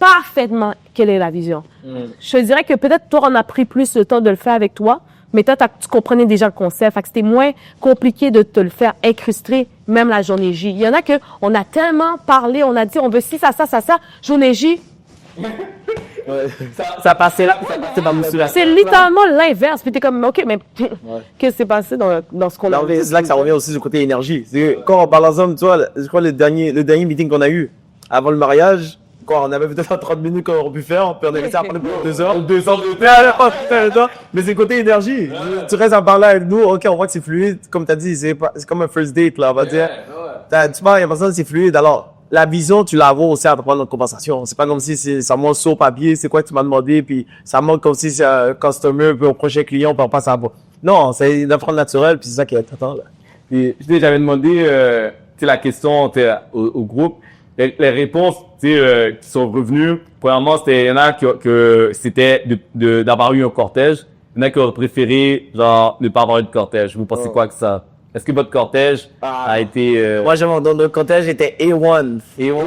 S3: parfaitement quelle est la vision. Je te dirais que peut-être toi, on a pris plus le temps de le faire avec toi, mais toi, tu comprenais déjà le concept. Fait que c'était moins compliqué de te le faire incruster, même la journée J. Il y en a que, on a tellement parlé, on a dit, on veut ci, ça, journée J.
S1: Ça passait là, c'est pas monsieur là.
S3: C'est littéralement l'inverse. Puis t'es comme, OK, mais qu'est-ce qui s'est passé dans ce qu'on a
S1: dit? C'est là que ça revient aussi du côté énergie. C'est que quand on parle ensemble, tu vois, je crois le dernier meeting qu'on a eu avant le mariage, quoi, on avait peut-être 30 minutes qu'on aurait pu faire, puis on est resté à parler pour 2 heures. 2 heures de temps. Mais c'est côté énergie. Tu restes à parler avec nous, OK, on voit que c'est fluide. Comme t'as dit, c'est comme un first date, là, on va dire. Tu parles, il y a personne, c'est fluide. Alors, la vision, tu la vois aussi à travers notre conversation. C'est pas comme si ça monte sur papier, c'est quoi que tu m'as demandé, puis ça monte comme si c'est un customer, puis un prochain client, puis on passe à la. Non, c'est d'apprendre naturel, puis c'est ça qui est important, là.
S2: Puis, j'avais demandé, tu sais, la question au groupe. Les réponses, tu sais, qui sont revenues. Premièrement, il y en a que c'était d'avoir eu un cortège. Il y en a qui ont préféré, genre, ne pas avoir eu de cortège. Vous pensez quoi que ça? Est-ce que votre cortège a été...
S1: Moi, notre cortège était A1. A1?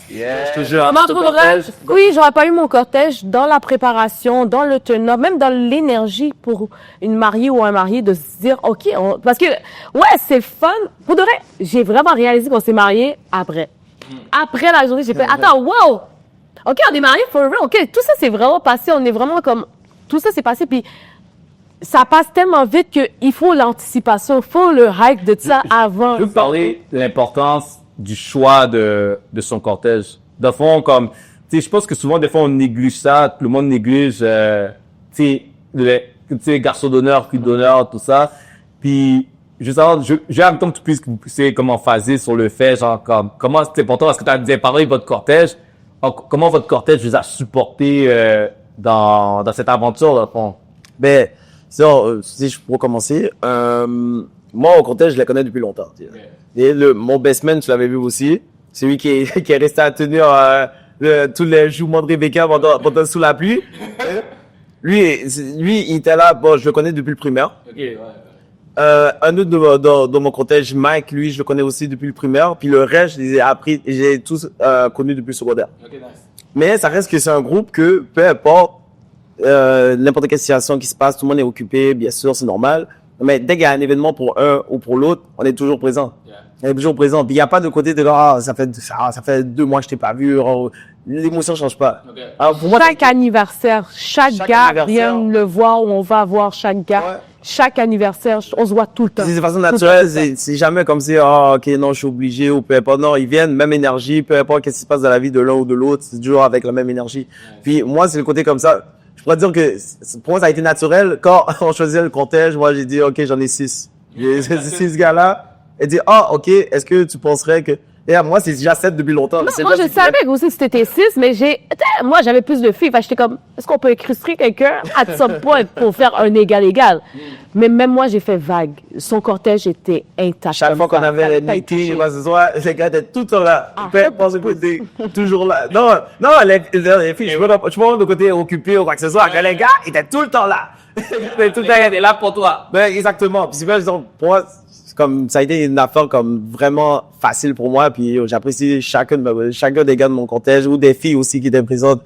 S1: Yeah. Je te jure.
S3: Moi, pour vrai, oui, j'aurais pas eu mon cortège dans la préparation, dans le turn-up, même dans l'énergie pour une mariée ou un marié de se dire, OK, parce que, ouais, c'est fun. Pour de vrai, j'ai vraiment réalisé qu'on s'est mariés après. Après la journée, j'ai fait, attends, wow! OK, on est mariés for real. OK, tout ça, c'est vraiment passé. On est vraiment comme, tout ça, c'est passé. Puis, ça passe tellement vite qu'il faut l'anticipation, il faut le hype de ça avant.
S2: Je veux parler de l'importance du choix de son cortège. De fond, comme, tu sais, je pense que souvent, des fois, on néglige ça, tout le monde néglige, tu sais, garçon d'honneur, puis d'honneur, tout ça. Puis, juste avant, j'ai un temps que tu puisses comment phaser sur le fait, genre, comme, comment c'est important, est-ce que tu as bien parlé de votre cortège? Comment votre cortège vous a supporté, dans cette aventure, là, fond?
S1: Ben, si je pourrais commencer, moi, au cortège, je la connais depuis longtemps. Et mon best man, tu l'avais vu aussi. C'est lui qui est resté à tenir tous les jouements de Rebecca pendant sous la pluie. Lui, il était là. Bon, je le connais depuis le primaire.
S2: Okay, ouais.
S1: Un autre dans mon cortège, Mike, lui, je le connais aussi depuis le primaire. Puis le reste, je les ai appris, j'ai tous connus depuis le secondaire.
S2: Okay, nice.
S1: Mais ça reste que c'est un groupe que, peu importe n'importe quelle situation qui se passe, tout le monde est occupé, bien sûr, c'est normal. Mais dès qu'il y a un événement pour un ou pour l'autre, on est toujours présent. Yeah. On est toujours présent. Puis il n'y a pas de côté de ça fait 2 mois que je t'ai pas vu. L'émotion change pas.
S2: Okay.
S1: Alors, pour moi,
S3: chaque anniversaire, chaque gars vient le voir ou on va voir chaque gars. Ouais. Chaque anniversaire, on se voit tout le temps.
S1: C'est de façon naturelle, c'est jamais comme si, ok, non, je suis obligé ou peu importe. Non, ils viennent, même énergie, peu importe qu'est-ce qui se passe dans la vie de l'un ou de l'autre, c'est toujours avec la même énergie. Ouais. Puis moi, c'est le côté comme ça. Je pourrais dire que pour moi, ça a été naturel. Quand on choisissait le cortège, moi, j'ai dit, OK, j'en ai 6. J'ai 6 gars-là. Et dit, OK, est-ce que tu penserais que... Et moi, c'est déjà 7 depuis longtemps.
S3: Non, moi, je savais aussi que c'était 6, mais moi, j'avais plus de filles. Enfin, j'étais comme, est-ce qu'on peut incruster quelqu'un à some point pour faire un égal-égal? Mais même moi, j'ai fait vague. Son cortège était intact.
S1: Chaque fois qu'on avait les meetings, ce soir, les gars étaient tout le temps là. Toujours là. Non, les filles, je vois de côté occupé ou quoi que ce soit. Les gars étaient tout le temps là.
S2: Tout le temps, ils étaient là pour toi.
S1: Ben, exactement. Puis c'est vrai, pour moi, comme ça a été une affaire comme vraiment facile pour moi, puis j'apprécie chacun des gars de mon cortège ou des filles aussi qui étaient présentes.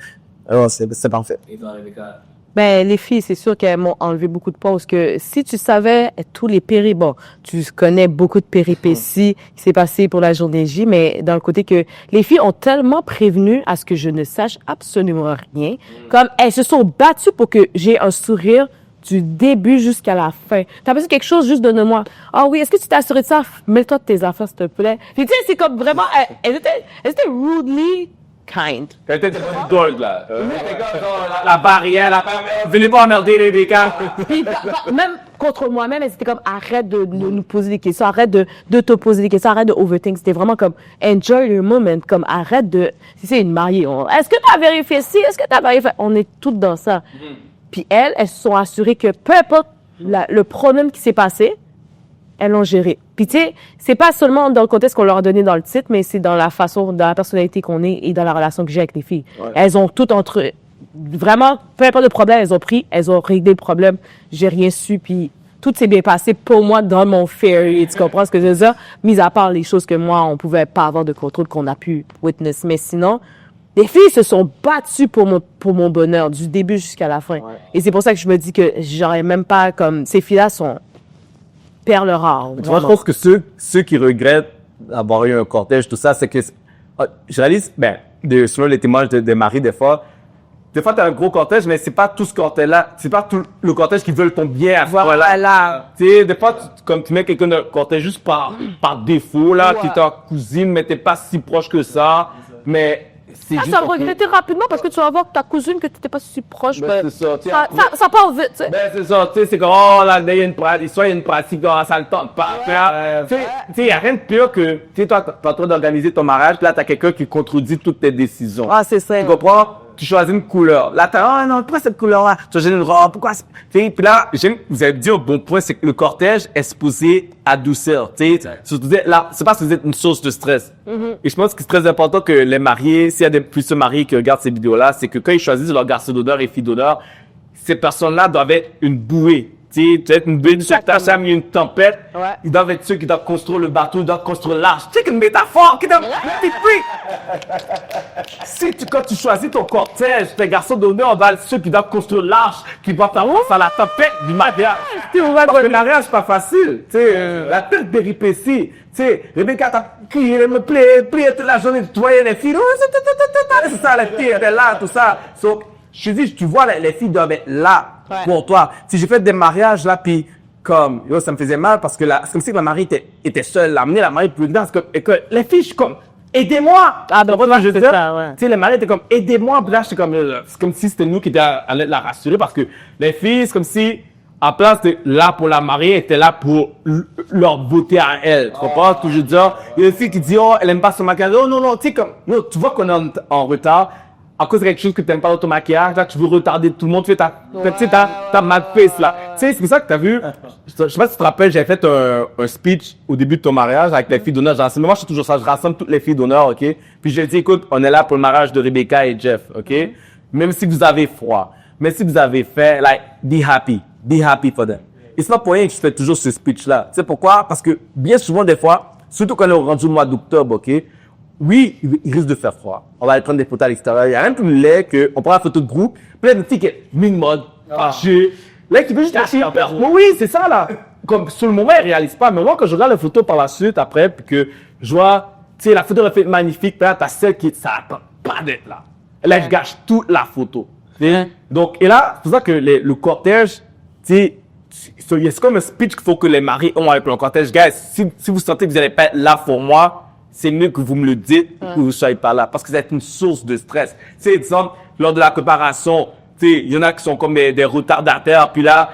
S1: Alors, c'est parfait.
S2: Et toi, Rebecca?
S3: Ben, les filles, c'est sûr qu'elles m'ont enlevé beaucoup de poids parce que si tu savais tous les tu connais beaucoup de péripéties qui s'est passé pour la journée J, mais dans le côté que les filles ont tellement prévenu à ce que je ne sache absolument rien, comme elles se sont battues pour que j'ai un sourire du début jusqu'à la fin. T'as besoin de quelque chose, juste donne-moi. Ah oui, est-ce que tu t'es assuré de ça? Mets-toi de tes affaires, s'il te plaît. Puis tu sais, c'est comme vraiment, elles étaient rudely kind.
S2: Quand t'étais drôle, là. La barrière, venez pas emmerder les bécans.
S3: Puis, même contre moi-même, elles étaient comme, arrête de nous poser des questions, arrête de te poser des questions, arrête de overthink. C'était vraiment comme, enjoy your moment, comme, arrête de, si c'est une mariée, est-ce que t'as vérifié ci? Est-ce que t'as vérifié? On est toutes dans ça. Puis elles se sont assurées que peu importe le problème qui s'est passé, elles l'ont géré. Puis tu sais, c'est pas seulement dans le contexte qu'on leur a donné dans le titre, mais c'est dans la façon, dans la personnalité qu'on est et dans la relation que j'ai avec les filles. Ouais. Elles ont toutes entre vraiment, peu importe le problème, elles ont réglé le problème. J'ai rien su, puis tout s'est bien passé pour moi dans mon fairy. Tu comprends ce que je veux dire? Mis à part les choses que moi, on pouvait pas avoir de contrôle qu'on a pu witness. Mais sinon, les filles se sont battues pour mon bonheur, du début jusqu'à la fin. Ouais. Et c'est pour ça que je me dis que j'aurais même pas comme, ces filles-là sont perles rares.
S2: Moi, je pense que ceux qui regrettent d'avoir eu un cortège, tout ça, c'est que, je réalise, selon les témoignages des maris, des fois, t'as un gros cortège, mais c'est pas tout ce cortège-là, c'est pas tout le cortège qui veut ton bien à ce
S3: voilà.
S2: Tu sais, des fois, comme tu mets quelqu'un de cortège juste par défaut, là, qui est ta cousine, mais t'es pas si proche que ça, mais c'est
S3: Ah,
S2: juste
S3: ça va
S2: ok.
S3: regretter rapidement parce que tu vas voir que ta cousine que tu n'étais pas si proche.
S2: Ben, c'est ça, tu sais,
S3: ça,
S2: après-
S3: ça part vite, tu sais.
S2: Ben, c'est ça, tu sais, c'est comme, oh, là, il y a une pratique, soit il y a une pratique, oh, ça le tente pas. Tu sais, il y a rien de pire que, tu sais, toi, t'es en train d'organiser ton mariage, puis là, t'as quelqu'un qui contredit toutes tes décisions.
S3: Ah, c'est ça.
S2: Tu comprends? Tu choisis une couleur. Là, t'as, oh non, pourquoi cette couleur-là? Tu choisis une robe, pourquoi? Tu sais, puis là, vous avez dit au bon point, c'est que le cortège est supposé adoucir, tu sais. Là, c'est pas supposé être une source de stress. Et je pense que c'est très important que les mariés, s'il y a des plusieurs mariés qui regardent ces vidéos-là, c'est que quand ils choisissent leur garçon d'honneur et fille d'honneur, ces personnes-là doivent être une bouée. Tu sais, une bouée sur ta chambre, il y a une tempête.
S3: Ouais.
S2: Ils doivent être ceux qui doivent construire le bateau, ils doivent construire l'arche. Tu sais, qu'une métaphore qui doit quand tu choisis ton cortège, tes garçons d'honneur, on va être ceux qui doivent construire l'arche, qui doivent faire face à la tempête du mariage. Parce que le mariage, c'est pas facile. Tu sais, la tête péripétie. Tu sais, Rebecca t'a crié, elle me plaît, prier toute la journée, tu voyais les filles, c'est ça, les filles étaient là, tout ça. So, je te dis, tu vois, les filles doivent être là pour toi. Si j'ai fait des mariages là, puis comme, yo, ça me faisait mal parce que là, c'est comme si ma mari était seule, l'amener la mariée plus dedans, et que les filles, je suis comme, aidez-moi!
S3: Ah, donc,
S2: tu vois ce que je veux
S3: c'est
S2: dire?
S3: ça, ouais.
S2: Tu sais, les maris étaient comme, aidez-moi, puis là, j'étais comme, c'est comme si c'était nous qui étions à la rassurer parce que les filles, c'est comme si, à place de là pour la mariée, étaient là pour leur beauté à elle. Tu comprends ce que je veux dire? Il y a une fille qui dit, oh, elle aime pas son maquillage. Oh, non, non, tu sais, comme, non, tu vois qu'on est en retard. À cause de quelque chose que tu n'aimes pas dans ton maquillage, là, tu veux retarder tout le monde, tu fais tu sais, ta mad face, là. Tu sais, c'est pour ça que tu as vu, je sais pas si tu te rappelles, j'avais fait un speech au début de ton mariage avec les filles d'honneur. Moi, je fais toujours ça, je rassemble toutes les filles d'honneur, ok? Puis j'ai dit, écoute, on est là pour le mariage de Rebecca et Jeff, ok? Même si vous avez froid, même si vous avez fait, like, be happy for them. Et c'est pas pour rien que je fais toujours ce speech-là. Tu sais pourquoi? Parce que bien souvent, des fois, surtout quand on est rendu au mois d'octobre, ok? Oui, il risque de faire froid. On va aller prendre des photos à l'extérieur. Il y a rien de plus laid qu'on prend la photo de groupe. Puis là, une fille qui est mine-mode, fâchée. Là, qui veut juste acheter un verre. Oui, c'est ça, là. Comme, sur le moment, elle réalise pas. Mais moi, quand je regarde la photo par la suite, après, puis que je vois, tu sais, la photo est faite magnifique. Puis là, t'as celle qui, ça attend pas d'être là. Là, je gâche toute la photo. Donc, et là, c'est pour ça que le cortège, tu sais, c'est comme un speech qu'il faut que les maris ont avec le cortège. Guys, si vous sentez que vous n'allez pas être là pour moi, c'est mieux que vous me le dites que vous ne soyez pas là. Parce que c'est une source de stress. Tu sais, exemple, lors de la préparation, tu sais, il y en a qui sont comme des retardataires. Puis là,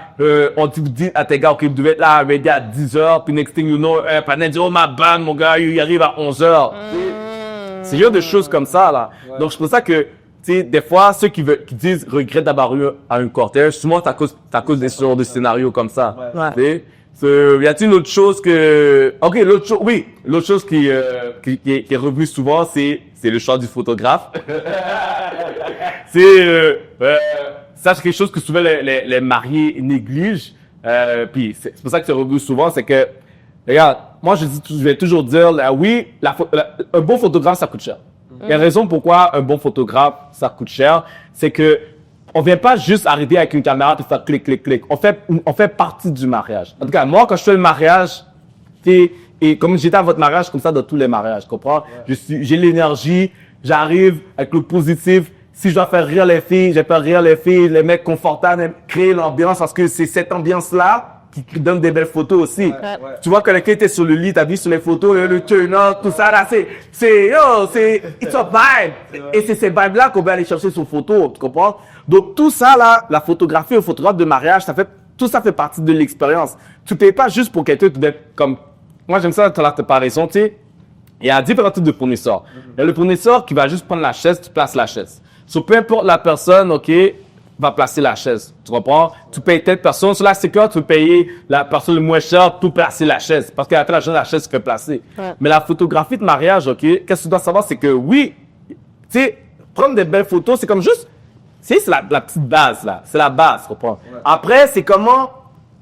S2: on dit à tes gars, OK, vous devez être là, ready à 10h. Puis next thing you know, un panel dit, oh, ma bande, mon gars, il arrive à 11h. C'est genre de choses comme ça, là. Donc, c'est pour ça que, tu sais, des fois, ceux qui disent regrettent d'avoir eu un cortège, souvent, c'est à cause des genres de scénarios comme ça. Tu sais? Y a-t-il une autre chose que... Ok, l'autre chose qui est revenue souvent, c'est le choix du photographe. Ça, c'est quelque chose que souvent les mariés négligent. Puis c'est pour ça que c'est revenu souvent, c'est que, regarde, moi je vais toujours dire, oui, un bon photographe, ça coûte cher. Il y a une raison pourquoi un bon photographe, ça coûte cher, c'est que on vient pas juste arriver avec une caméra et faire clic, clic, clic. On fait partie du mariage. En tout cas, moi, quand je fais le mariage, et comme j'étais à votre mariage, comme ça dans tous les mariages, tu comprends? J'ai l'énergie, j'arrive avec le positif. Si je dois faire rire les filles, je vais faire rire les filles, les mecs confortables, créer l'ambiance parce que c'est cette ambiance-là qui donne des belles photos aussi. Tu vois, quand quelqu'un était sur le lit, t'as vu sur les photos, le turn-up, tout ça, là, it's a vibe. Et c'est ces vibes-là qu'on va aller chercher sur photo, tu comprends? Donc, tout ça, là, la photographie, le photographe de mariage, tout ça fait partie de l'expérience. Tu payes pas juste pour quelqu'un d'être comme, moi, j'aime ça, t'as pas raison, tu sais. Il y a différents types de fournisseurs. Il y a le fournisseur qui va juste prendre la chaise, tu places la chaise. So, peu importe la personne, OK, va placer la chaise. Tu comprends? Tu payes telle personne. Sur la sécurité, tu peux payer la personne le moins cher pour placer la chaise. Parce qu'à la chaise, tu peux placer. Mais la photographie de mariage, OK, qu'est-ce que tu dois savoir, c'est que oui, tu sais, prendre des belles photos, c'est comme juste, c'est la petite base, là. C'est la base, tu comprends? Après, c'est comment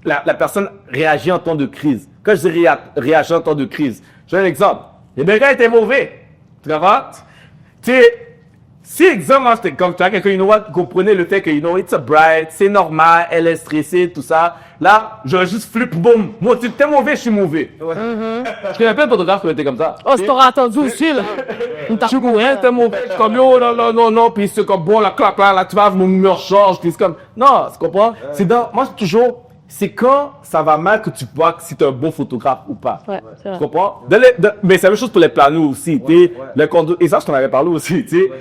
S2: la personne réagit en temps de crise. Quand je dis réagit en temps de crise, j'ai un exemple. Le gars était mauvais. Tu comprends? Tu sais, si, exemple, comme tu as quelqu'un, qui comprenait le fait que, it's a bride, c'est normal, elle est stressée, tout ça. Là, j'aurais juste flip, boum. Moi, tu es mauvais, je suis mauvais. Je connais plein de photographes qui ont été comme ça.
S3: Oh, tu t'auras attendu aussi, là.
S2: Je suis mauvais, t'es mauvais. Je suis comme, yo, non. Puis c'est comme, bon, la claque, là, tu vas, mon mur change. Puis c'est comme, non, tu comprends? Moi, c'est toujours, c'est quand ça va mal que tu vois si t'es un bon photographe ou pas.
S3: Ouais, c'est
S2: Tu
S3: vrai.
S2: comprends? Mais c'est la même chose pour les planos aussi, le condo, et ça, je t'en avais parlé aussi, tu sais.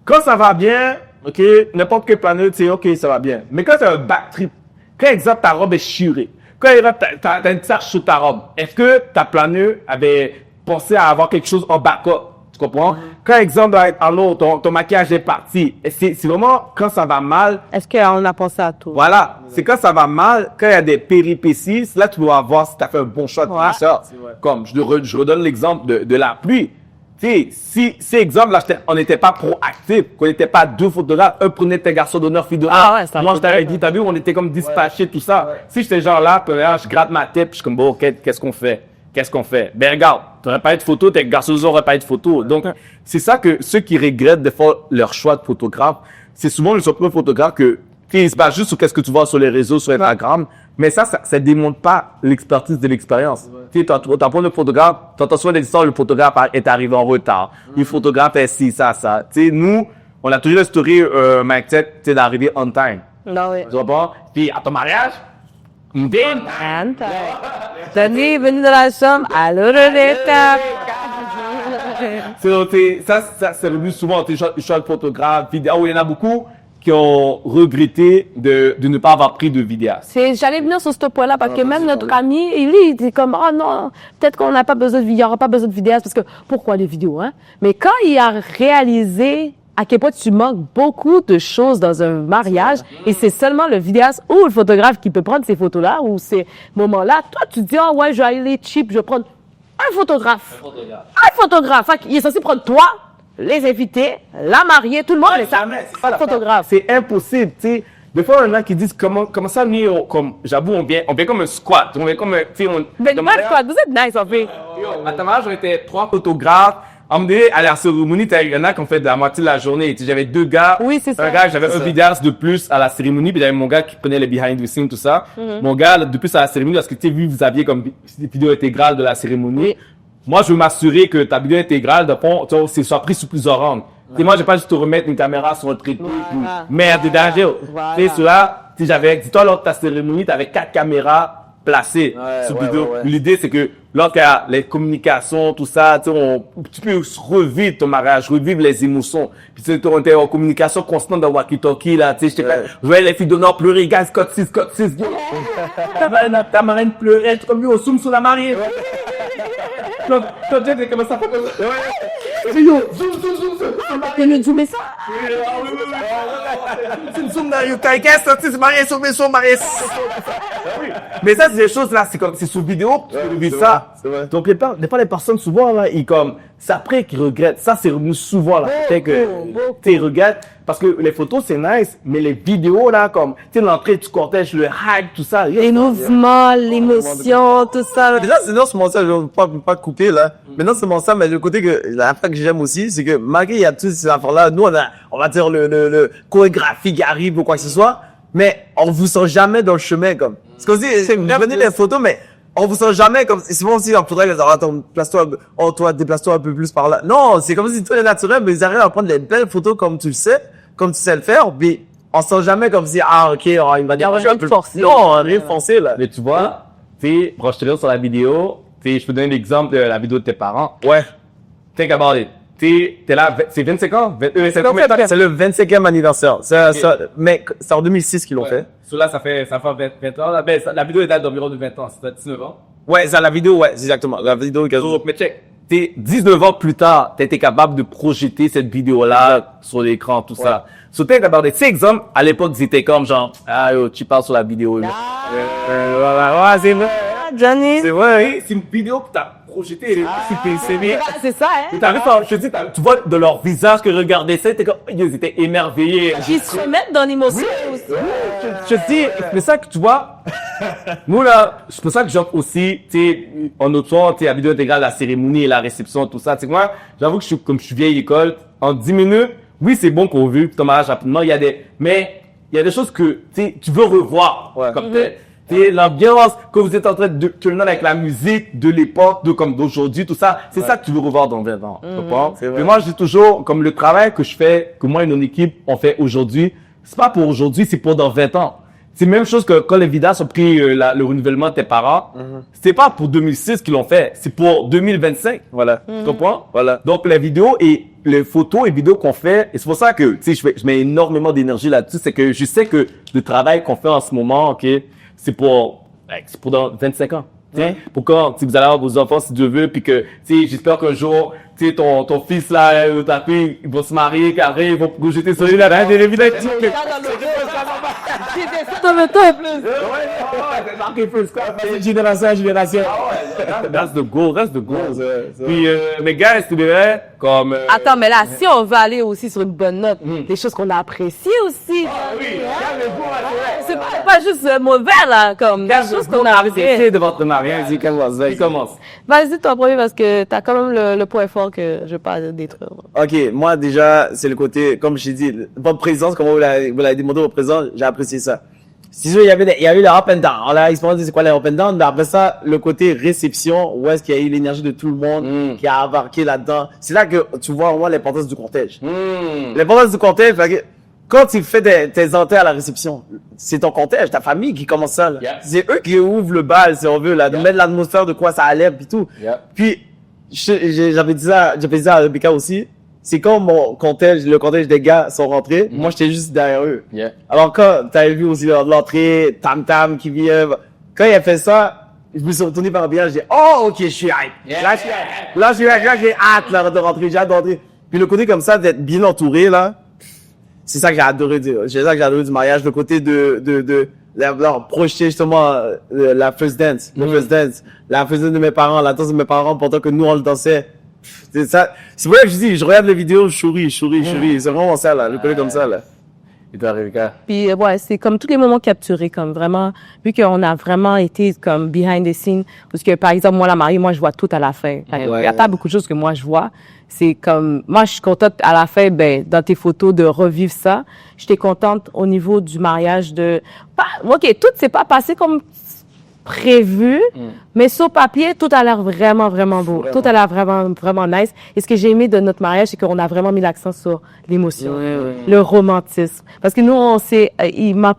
S2: Quand ça va bien, ok, n'importe quel planeur, tu sais, ok, ça va bien. Mais quand c'est un back trip, quand, exemple, ta robe est churée, quand, exemple, t'as une tache sur ta robe, est-ce que ta planeur avait pensé à avoir quelque chose en backup? Tu comprends? Quand, exemple, alors, ton maquillage est parti, c'est vraiment quand ça va mal.
S3: Est-ce qu'on a pensé à tout?
S2: Voilà. C'est quand ça va mal, quand il y a des péripéties, c'est là que tu dois voir si tu as fait un bon shot de ça. Comme, je redonne l'exemple de la pluie. Tu sais, si exemple, là, on n'était pas proactif, qu'on n'était pas deux photographes, un prenait tes garçons d'honneur, fille d'honneur.
S3: Ah ouais, ça
S2: moi, je t'avais dit, t'as vu, on était comme dispatchés, tout ça. Si j'étais genre là, puis là, je gratte ma tête, puis je suis comme, bon, ok, qu'est-ce qu'on fait? Qu'est-ce qu'on fait? Ben, regarde, t'aurais pas eu de photo, tes garçons n'auraient pas eu de photo. Donc, c'est ça que ceux qui regrettent de faire leur choix de photographe, c'est souvent les autres photographes que, ils se basent juste sur qu'est-ce que tu vois sur les réseaux, sur Instagram. Mais ça démontre pas l'expertise de l'expérience. Tu sais, t'as pas de photographe, t'entends souvent des histoires, le photographe est arrivé en retard. Le photographe est ci, ça. Tu sais, nous, on a toujours la story, mindset, tu sais, d'arriver on time.
S3: Non, oui.
S2: Tu vois pas? Puis, à ton mariage,
S3: Denis est venu de la Somme à l'Euroléta.
S2: ça, c'est revenu souvent, tes choix de photographe, vidéo, il y en a beaucoup qui ont regretté de ne pas avoir pris de vidéastes.
S3: J'allais venir sur ce point-là parce que même notre ami, il était comme, oh non, peut-être qu'on n'a pas besoin de vidéos, il n'y aura pas besoin de vidéastes parce que pourquoi les vidéos, hein? Mais quand il a réalisé à quel point tu manques beaucoup de choses dans un mariage et c'est seulement le vidéaste ou le photographe qui peut prendre ces photos-là ou ces moments-là, toi, tu te dis, oh ouais, je vais aller cheap, je vais prendre un photographe. Un photographe. Fait qu'il est censé prendre toi, les invités, la mariée, tout le monde, mais ça, c'est pas le photographe.
S2: C'est impossible, tu sais. Des fois, il y en a qui disent, comment ça venir, comme, j'avoue, on vient comme un squat. On vient comme un, tu sais,
S3: Mais pas de squat, vous êtes nice, en fait.
S2: À ta mariage, on était 3 photographes. À un moment donné, à la cérémonie, il y en a qui ont fait de la moitié de la journée. Tu sais, j'avais 2 gars.
S3: Oui, c'est ça.
S2: Un gars, j'avais un vidéaste de plus à la cérémonie, puis j'avais mon gars qui prenait les behind the scenes, tout ça. Mon gars, de plus à la cérémonie, parce que tu sais, vu, vous aviez comme des vidéos intégrales de la cérémonie.
S3: Oui.
S2: Moi, je veux m'assurer que ta vidéo intégrale, de fond, tu sais, soit prise sous plusieurs angles. Et moi, j'ai pas juste te remettre une caméra sur un trépied. Merde, danger. Tu sais, cela, si j'avais, dis-toi, lors de ta cérémonie, t'avais 4 caméras placées sur vidéo. L'idée, c'est que, lorsqu'il y a les communications, tout ça, tu sais, tu peux revivre ton mariage, revivre les émotions. Puis, tu sais, on était en communication constante dans walkie-talkie, là, tu sais, je voyais les filles d'honneur pleurer, gars, Scott 6, ta marraine pleurait, tu comme lui, on zoom sur la mariée. Quand t'es comme ça,
S3: Tu me zoomer ça?
S2: tu me zoomes dans le caisse, tu sais, c'est marié sur mes sons, marié. Mais ça, c'est des choses là, c'est sous vidéo, tu peux vivre ça. Donc, des fois, les personnes, souvent, là, ils comme, c'est après qu'ils regrettent. Ça, c'est revenu souvent, là. Peut-être que, tu regrettes. Parce que les photos, c'est nice, mais les vidéos, là, comme, tu sais, l'entrée du cortège, le hype, tout ça.
S3: Les mouvements, l'émotion, tout ça.
S1: Déjà, c'est non seulement ça, je veux pas couper, là. Mais non seulement ça, mais le côté que, la fois que j'aime aussi, c'est que, malgré il y a toutes ces affaires-là, nous, on va dire le chorégraphie qui arrive ou quoi que ce soit, mais on vous sent jamais dans le chemin, comme. Parce que aussi, vous prenez les photos, mais on vous sent jamais comme, c'est souvent aussi, on faudrait les attends, toi, déplace-toi un peu plus par là. Non, c'est comme si tout est naturel, mais ils arrivent à prendre les belles photos comme tu le sais le faire, puis on sent jamais comme si, ok, il va dire,
S3: rien de forcé.
S1: Non, rien de forcé, là.
S2: Mais tu vois, tu sais, pour je te sur la vidéo, tu sais, je peux donner l'exemple de la vidéo de tes parents.
S1: Ouais.
S2: Think about it. T'es là, c'est 25 ans?
S1: C'est le 25e anniversaire. Mais c'est en 2006 qu'ils l'ont fait.
S2: Celui-là, ça fait 20 ans. La vidéo date d'environ de 20 ans. C'est 19 ans.
S1: Ouais, c'est la vidéo, ouais, c'est exactement. La vidéo,
S2: Mais check. 19 ans plus tard, t'as été capable de projeter cette vidéo-là sur l'écran, tout ça. So, think about it. C'est exemple, à l'époque, ils étaient comme genre, ah, yo, tu parles sur la vidéo, là.
S1: ouais, c'est vrai.
S3: Johnny.
S1: C'est vrai, oui.
S2: C'est une vidéo que t'as projetée,
S3: C'est ça, hein?
S2: je te dis, tu vois de leur visage que regardaient ça, t'es comme, ils étaient émerveillés.
S3: Ils se remettent dans l'émotion aussi.
S2: Je te dis, c'est ça que tu vois. Nous, là, c'est pour ça que j'offre aussi, tu sais, en autre soir, tu sais, la vidéo intégrale, la cérémonie, la réception, tout ça. Tu sais, moi, j'avoue que comme je suis vieille école, en 10 minutes, oui, c'est bon qu'on veut ton mariage rapidement, mais il y a des choses que, tu veux revoir.
S1: Ouais.
S2: Comme l'ambiance que vous êtes en train de tourner avec la musique de l'époque, comme d'aujourd'hui, tout ça. C'est ça que tu veux revoir dans 20 ans. Tu comprends? Mais moi, je dis toujours, comme le travail que je fais, que moi et mon équipe, on fait aujourd'hui, c'est pas pour aujourd'hui, c'est pour dans 20 ans. c'est la même chose que quand les Vidas ont pris le renouvellement de tes parents. C'est pas pour 2006 qu'ils l'ont fait, c'est pour 2025.
S1: Voilà.
S2: Tu comprends? Voilà. Donc, les vidéos et les photos et vidéos qu'on fait, et c'est pour ça que, tu sais, je mets énormément d'énergie là-dessus, c'est que je sais que le travail qu'on fait en ce moment, OK, c'est pour dans 25 ans. Tiens, pour quand, si vous allez avoir vos enfants, si Dieu veut, puis que, tu sais, j'espère qu'un jour, tu sais, ton fils là, ta fille, ils vont se marier, qu'après, ils vont jeter sur lui là, des vidéos.
S1: Génération.
S2: That's the goal. Puis, mais gars, tu verrais, comme...
S3: Attends, mais là, si on veut aller aussi sur une bonne note, des choses qu'on a appréciées aussi. C'est pas juste mauvais, là, comme des choses qu'on a appréciées.
S2: de votre mariage, il commence.
S3: Vas-y, toi, premier, parce que t'as quand même le point fort que je veux pas détruire.
S1: OK, moi, déjà, c'est le côté, comme j'ai dit, votre présence, comment vous l'avez demandé votre présence, j'ai apprécié ça. C'est sûr, il y a eu le up and down. On a expliqué c'est quoi le up and down, mais après ça, le côté réception, où est-ce qu'il y a eu l'énergie de tout le monde qui a embarqué là-dedans. C'est là que tu vois vraiment l'importance du cortège. L'importance du cortège, quand tu fais tes entrées à la réception, c'est ton cortège, ta famille qui commence ça, là.
S2: Yeah.
S1: C'est eux qui ouvrent le bal, si on veut, là, de mettre l'atmosphère de quoi ça allait, puis tout.
S2: Yeah.
S1: Puis, j'avais dit ça à Rebecca aussi. C'est quand le cortège des gars sont rentrés, moi j'étais juste derrière eux.
S2: Yeah.
S1: Alors quand t'avais vu aussi l'entrée, Tam Tam qui vient, quand il a fait ça, je me suis retourné vers Rebecca, j'ai dit oh ok je suis hype.
S2: Yeah.
S1: Là j'ai hâte là, de rentrer, j'ai hâte d'entrer. Puis le côté comme ça d'être bien entouré là, c'est ça que j'ai adoré du mariage, le côté de leur projeter justement la first dance, la first dance de mes parents, la danse de mes parents pendant que nous on le dansait. C'est ça. C'est vrai que je dis, je regarde les vidéos, je souris. C'est vraiment ça, là. Le côté comme ça, là.
S2: Et toi, Rebecca?
S3: Puis, ouais, c'est comme tous les moments capturés, comme vraiment, vu qu'on a vraiment été comme behind the scenes, parce que, par exemple, moi, la mariée, moi, je vois tout à la fin. Il y a pas beaucoup de choses que moi, je vois. C'est comme, moi, je suis contente à la fin, dans tes photos, de revivre ça. J'étais contente au niveau du mariage OK, tout s'est pas passé comme prévu, mais sur papier, tout a l'air vraiment, vraiment beau. Tout a l'air vraiment, vraiment nice. Et ce que j'ai aimé de notre mariage, c'est qu'on a vraiment mis l'accent sur l'émotion, le romantisme. Parce que nous, il m'a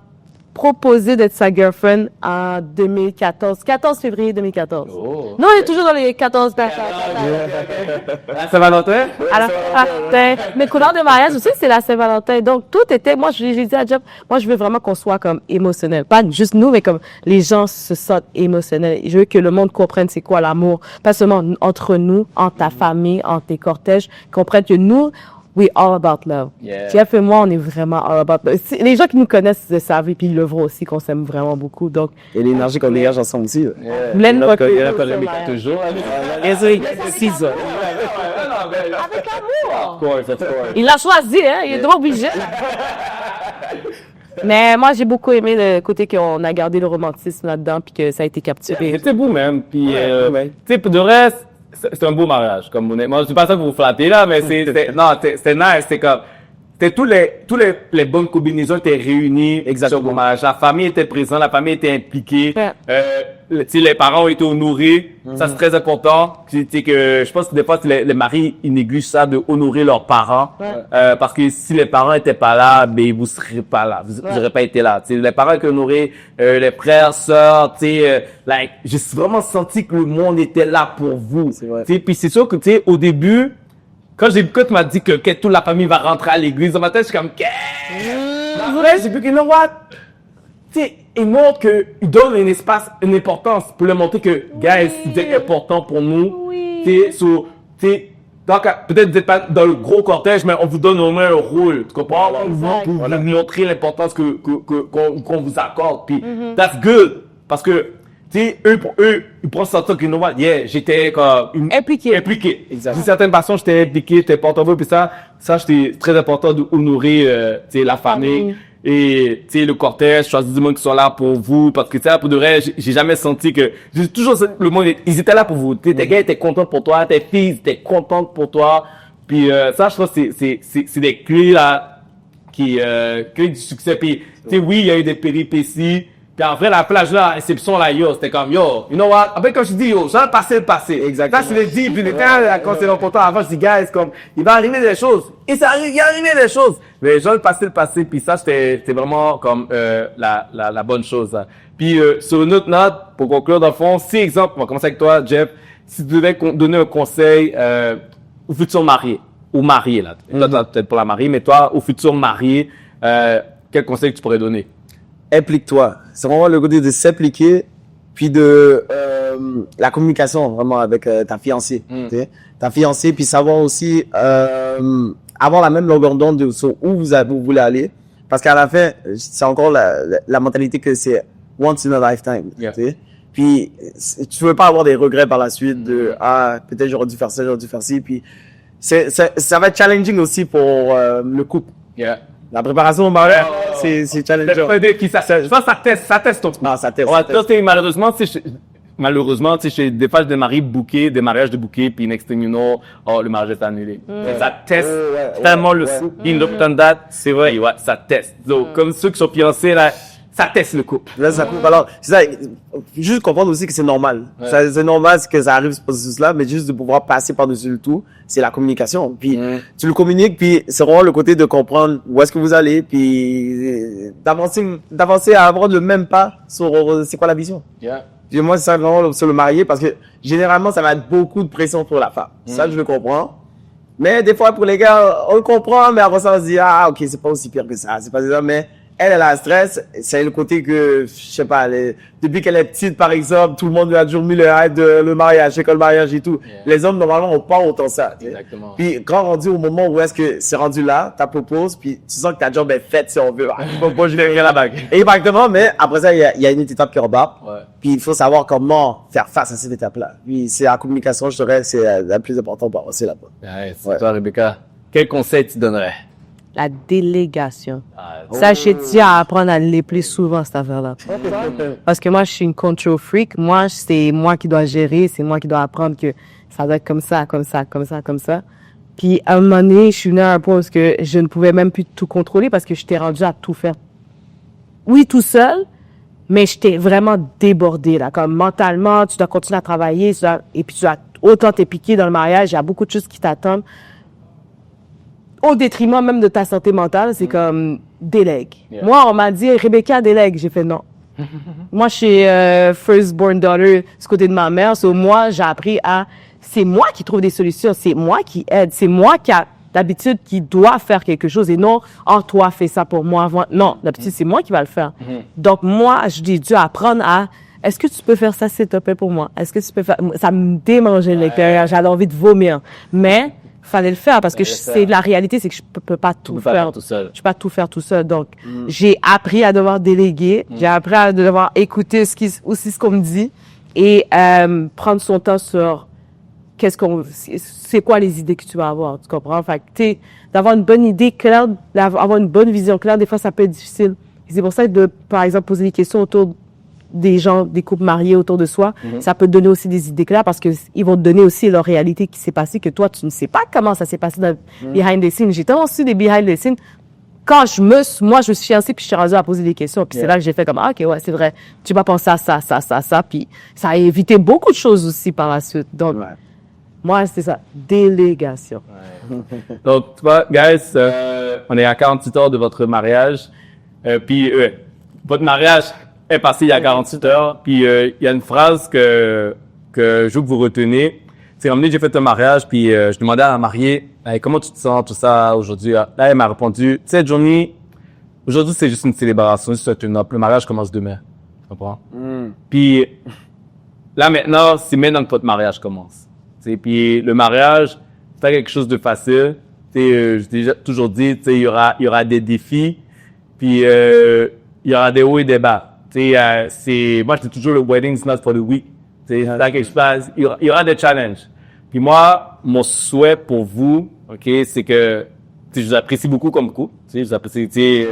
S3: proposé d'être sa girlfriend en 14 février 2014.
S2: Oh.
S3: Non, on est toujours dans les 14
S2: Saint-Valentin?
S3: À la mais couleur de mariage aussi, c'est la Saint-Valentin. Donc, tout était, moi, j'ai dit à Jeff, moi, je veux vraiment qu'on soit comme émotionnel. Pas juste nous, mais comme les gens se sentent émotionnels. Je veux que le monde comprenne c'est quoi l'amour. Pas seulement entre nous, entre ta famille, entre tes cortèges, comprennent que nous, we all about love.
S2: Yeah.
S3: Jeff et moi, on est vraiment all about love. Les gens qui nous connaissent le savent et puis ils le voient aussi qu'on s'aime vraiment beaucoup. Donc,
S1: Et l'énergie qu'on dégage ensemble aussi, là.
S3: Glenn va
S2: Il y a pas Rebecca toujours.
S3: avec amour.
S2: Of course.
S3: Il l'a choisi, hein. Il est trop obligé. Mais moi, j'ai beaucoup aimé le côté qu'on a gardé le romantisme là-dedans puis que ça a été capturé.
S2: C'était beau même. Puis, tu sais, pour de reste, c'est un beau mariage. Comme honnêtement, je suis pas ça pour vous flatter là, mais c'était nice. C'est comme, c'était tous les bonnes combinaisons étaient réunies.
S1: Exactement.
S2: Sur le mariage. La famille était présente, la famille était impliquée.
S3: Ouais.
S2: Tu sais, les parents ont été honorés. Ça, c'est très important. Tu sais que, je pense que des fois, les maris, ils négligent ça de honorer leurs parents.
S3: Ouais.
S2: Parce que si les parents étaient pas là, ben, vous serez pas là. Vous aurez pas été là. Tu sais, les parents qui honoraient, les frères, sœurs, tu sais, j'ai vraiment senti que le monde était là pour vous.
S1: C'est vrai.
S2: Tu sais, puis c'est sûr que, tu sais, au début, quand tu m'as dit que toute la famille va rentrer à l'église, dans ma tête, je suis comme, qu'est-ce? Vrai, j'ai vu que, you know what? Tu sais, il montre que, il donne un espace, une importance pour leur montrer que, guys, c'est important pour nous.
S3: Oui.
S2: Tu sais, donc, peut-être vous n'êtes pas dans le gros cortège, mais on vous donne au moins un rôle. Tu comprends?
S3: Exact.
S2: Pour vous montrer l'importance qu'on vous accorde. Puis, that's good. Parce que, tu sais, eux, ils prennent ça que, you know what, yeah, j'étais comme,
S3: Impliqué.
S1: Exact.
S2: D'une certaine façon, j'étais impliqué, j'étais important, puis ça, j'étais très important d'honorer, tu sais, la famille. Et, tu sais, le cortège, choisir du monde qui sont là pour vous, parce que, tu sais, pour de vrai, j'ai jamais senti que, j'ai toujours senti que le monde, ils étaient là pour vous. Tes gars étaient contents pour toi, tes filles étaient contentes pour toi. Puis, ça, je pense que c'est des clés, là, clés du succès. Puis, tu sais, oui, il y a eu des péripéties, Puis après, la plage là, réception là, yo, c'était comme, yo, you know what? Après, quand je dis yo, ça va le passé.
S1: Exactement.
S2: Ça, je l'ai dit, puis les temps, quand c'est longtemps avant, je dis, guys, comme, il va arriver des choses. Et ça arrive, il va arriver des choses. Mais je le passé, puis ça, c'était vraiment comme, la bonne chose, là. Puis, sur une autre note, pour conclure, dans le fond, si exemple, on va commencer avec toi, Jeff, si tu devais donner un conseil, aux futurs mariés, ou mariés, là. Toi, peut-être pas la mariée, mais toi, aux futurs mariés, quel conseil tu pourrais donner?
S1: Implique-toi. C'est vraiment le côté de s'impliquer, puis de la communication vraiment avec ta fiancée. Tu sais. Ta fiancée, puis savoir aussi avoir la même longueur d'onde sur où vous voulez aller. Parce qu'à la fin, c'est encore la mentalité que c'est once in a lifetime.
S2: Yeah.
S1: Tu sais. Puis tu veux pas avoir des regrets par la suite de peut-être j'aurais dû faire ça, j'aurais dû faire ci. Puis ça va être challenging aussi pour le couple.
S2: Yeah.
S1: La préparation au mariage, c'est challengeant.
S2: Ça teste ton truc.
S1: Non, ça teste.
S2: On va tester, malheureusement, tu sais, des fois, des mariages de bouquets, puis next thing you know, le mariage est annulé. Et ça teste tellement le couple. In look on that, c'est vrai, ouais, ça teste. Donc, comme ceux qui sont fiancés, là, ça teste le couple.
S1: Là, ça coupe. Alors, c'est ça, juste comprendre aussi que c'est normal.
S2: Ouais.
S1: C'est normal que ça arrive, ce processus-là, mais juste de pouvoir passer par-dessus le tout, c'est la communication. Puis, tu le communiques, puis c'est vraiment le côté de comprendre où est-ce que vous allez, puis d'avancer à avoir le même pas sur c'est quoi la vision.
S2: Yeah.
S1: Puis moi, c'est ça vraiment sur le marié, parce que généralement, ça va être beaucoup de pression pour la femme. Ça, je le comprends. Mais des fois, pour les gars, on le comprend, mais après ça, on se dit, ok, c'est pas aussi pire que ça. C'est pas ça, mais elle a un stress. C'est le côté que, je sais pas, depuis qu'elle est petite, par exemple, tout le monde lui a toujours mis le hype de le mariage, c'est quoi le mariage et tout.
S2: Yeah.
S1: Les hommes, normalement, ont pas autant ça.
S2: Exactement.
S1: Puis, quand rendu au moment où est-ce que c'est rendu là, ta propose, puis tu sens que ta job est faite, si on veut.
S2: Moi, je vais rien la bague.
S1: Exactement, mais après ça, il y a une autre étape qui rebarre.
S2: Ouais.
S1: Puis il faut savoir comment faire face à cette étape-là. Puis c'est la communication, je dirais, c'est la plus importante pour avancer là-bas.
S2: Ouais, c'est toi, Rebecca. Quel conseil tu donnerais?
S3: La délégation.
S2: Ah,
S3: Ça, je tiens à apprendre à les plus souvent, cette affaire-là. Parce que moi, je suis une control freak. Moi, c'est moi qui dois gérer, c'est moi qui dois apprendre que ça doit être comme ça, comme ça, comme ça, comme ça. Puis, à un moment donné, je suis venue à un point où je ne pouvais même plus tout contrôler parce que j'étais rendue à tout faire. Oui, tout seul, mais j'étais vraiment débordée, là. Comme mentalement, tu dois continuer à travailler, et puis tu dois autant t'impliquer dans le mariage, il y a beaucoup de choses qui t'attendent. Au détriment même de ta santé mentale, c'est comme délègue.
S2: Yeah.
S3: Moi, on m'a dit, Rebecca, délègue. J'ai fait non. Moi, je suis first-born daughter du côté de ma mère. So, moi, j'ai appris c'est moi qui trouve des solutions, c'est moi qui aide, c'est moi qui a d'habitude qui doit faire quelque chose et non, toi, fais ça pour moi. Non, d'habitude, c'est moi qui va le faire. Donc, moi, j'ai dû apprendre est-ce que tu peux faire ça, s'il te plaît, pour moi? Est-ce que tu peux faire, ça me démangeait de l'intérieur, j'avais envie de vomir. Mais, fallait le faire parce que c'est la réalité, c'est que je peux pas tout faire
S2: tout seul.
S3: Je peux pas tout faire tout seul. Donc, j'ai appris à devoir déléguer. J'ai appris à devoir écouter ce qu'on me dit et prendre son temps sur c'est quoi les idées que tu vas avoir. Tu comprends? Fait que, d'avoir une bonne idée claire, d'avoir une bonne vision claire, des fois, ça peut être difficile. Et c'est pour ça que de, par exemple, poser des questions autour des gens, des couples mariés autour de soi, ça peut te donner aussi des idées claires parce que ils vont te donner aussi leur réalité qui s'est passée que toi, tu ne sais pas comment ça s'est passé dans behind the scenes. J'ai tellement su des behind the scenes. Quand moi, je me suis fiancée puis je suis rendue à poser des questions. Puis c'est là que j'ai fait comme, ok, ouais, c'est vrai. Tu vas penser à ça. Puis ça a évité beaucoup de choses aussi par la suite. Donc, moi, c'est ça. Délégation.
S2: Donc, tu vois, guys, on est à 48 heures de votre mariage. Puis, votre mariage est passé il y a 48 heures. Puis, il y a une phrase que je veux que vous retenez. C'est comme j'ai fait un mariage, puis je demandais à la mariée, hey, comment tu te sens, tout ça, aujourd'hui? Là, elle m'a répondu, tu sais, Johnny, aujourd'hui, c'est juste une célébration, c'est un turn-up. Le mariage commence demain. Tu comprends? Puis, là, maintenant, c'est maintenant que votre mariage commence. Puis, le mariage, c'est pas quelque chose de facile. Je t'ai toujours dit, il y aura des défis, puis il y aura des hauts et des bas. Moi, je dis toujours, le wedding's not for the weak. C'est quelque chose, il y aura des challenges. Puis moi, mon souhait pour vous, ok, c'est que je vous apprécie beaucoup comme couple. Je vous apprécie,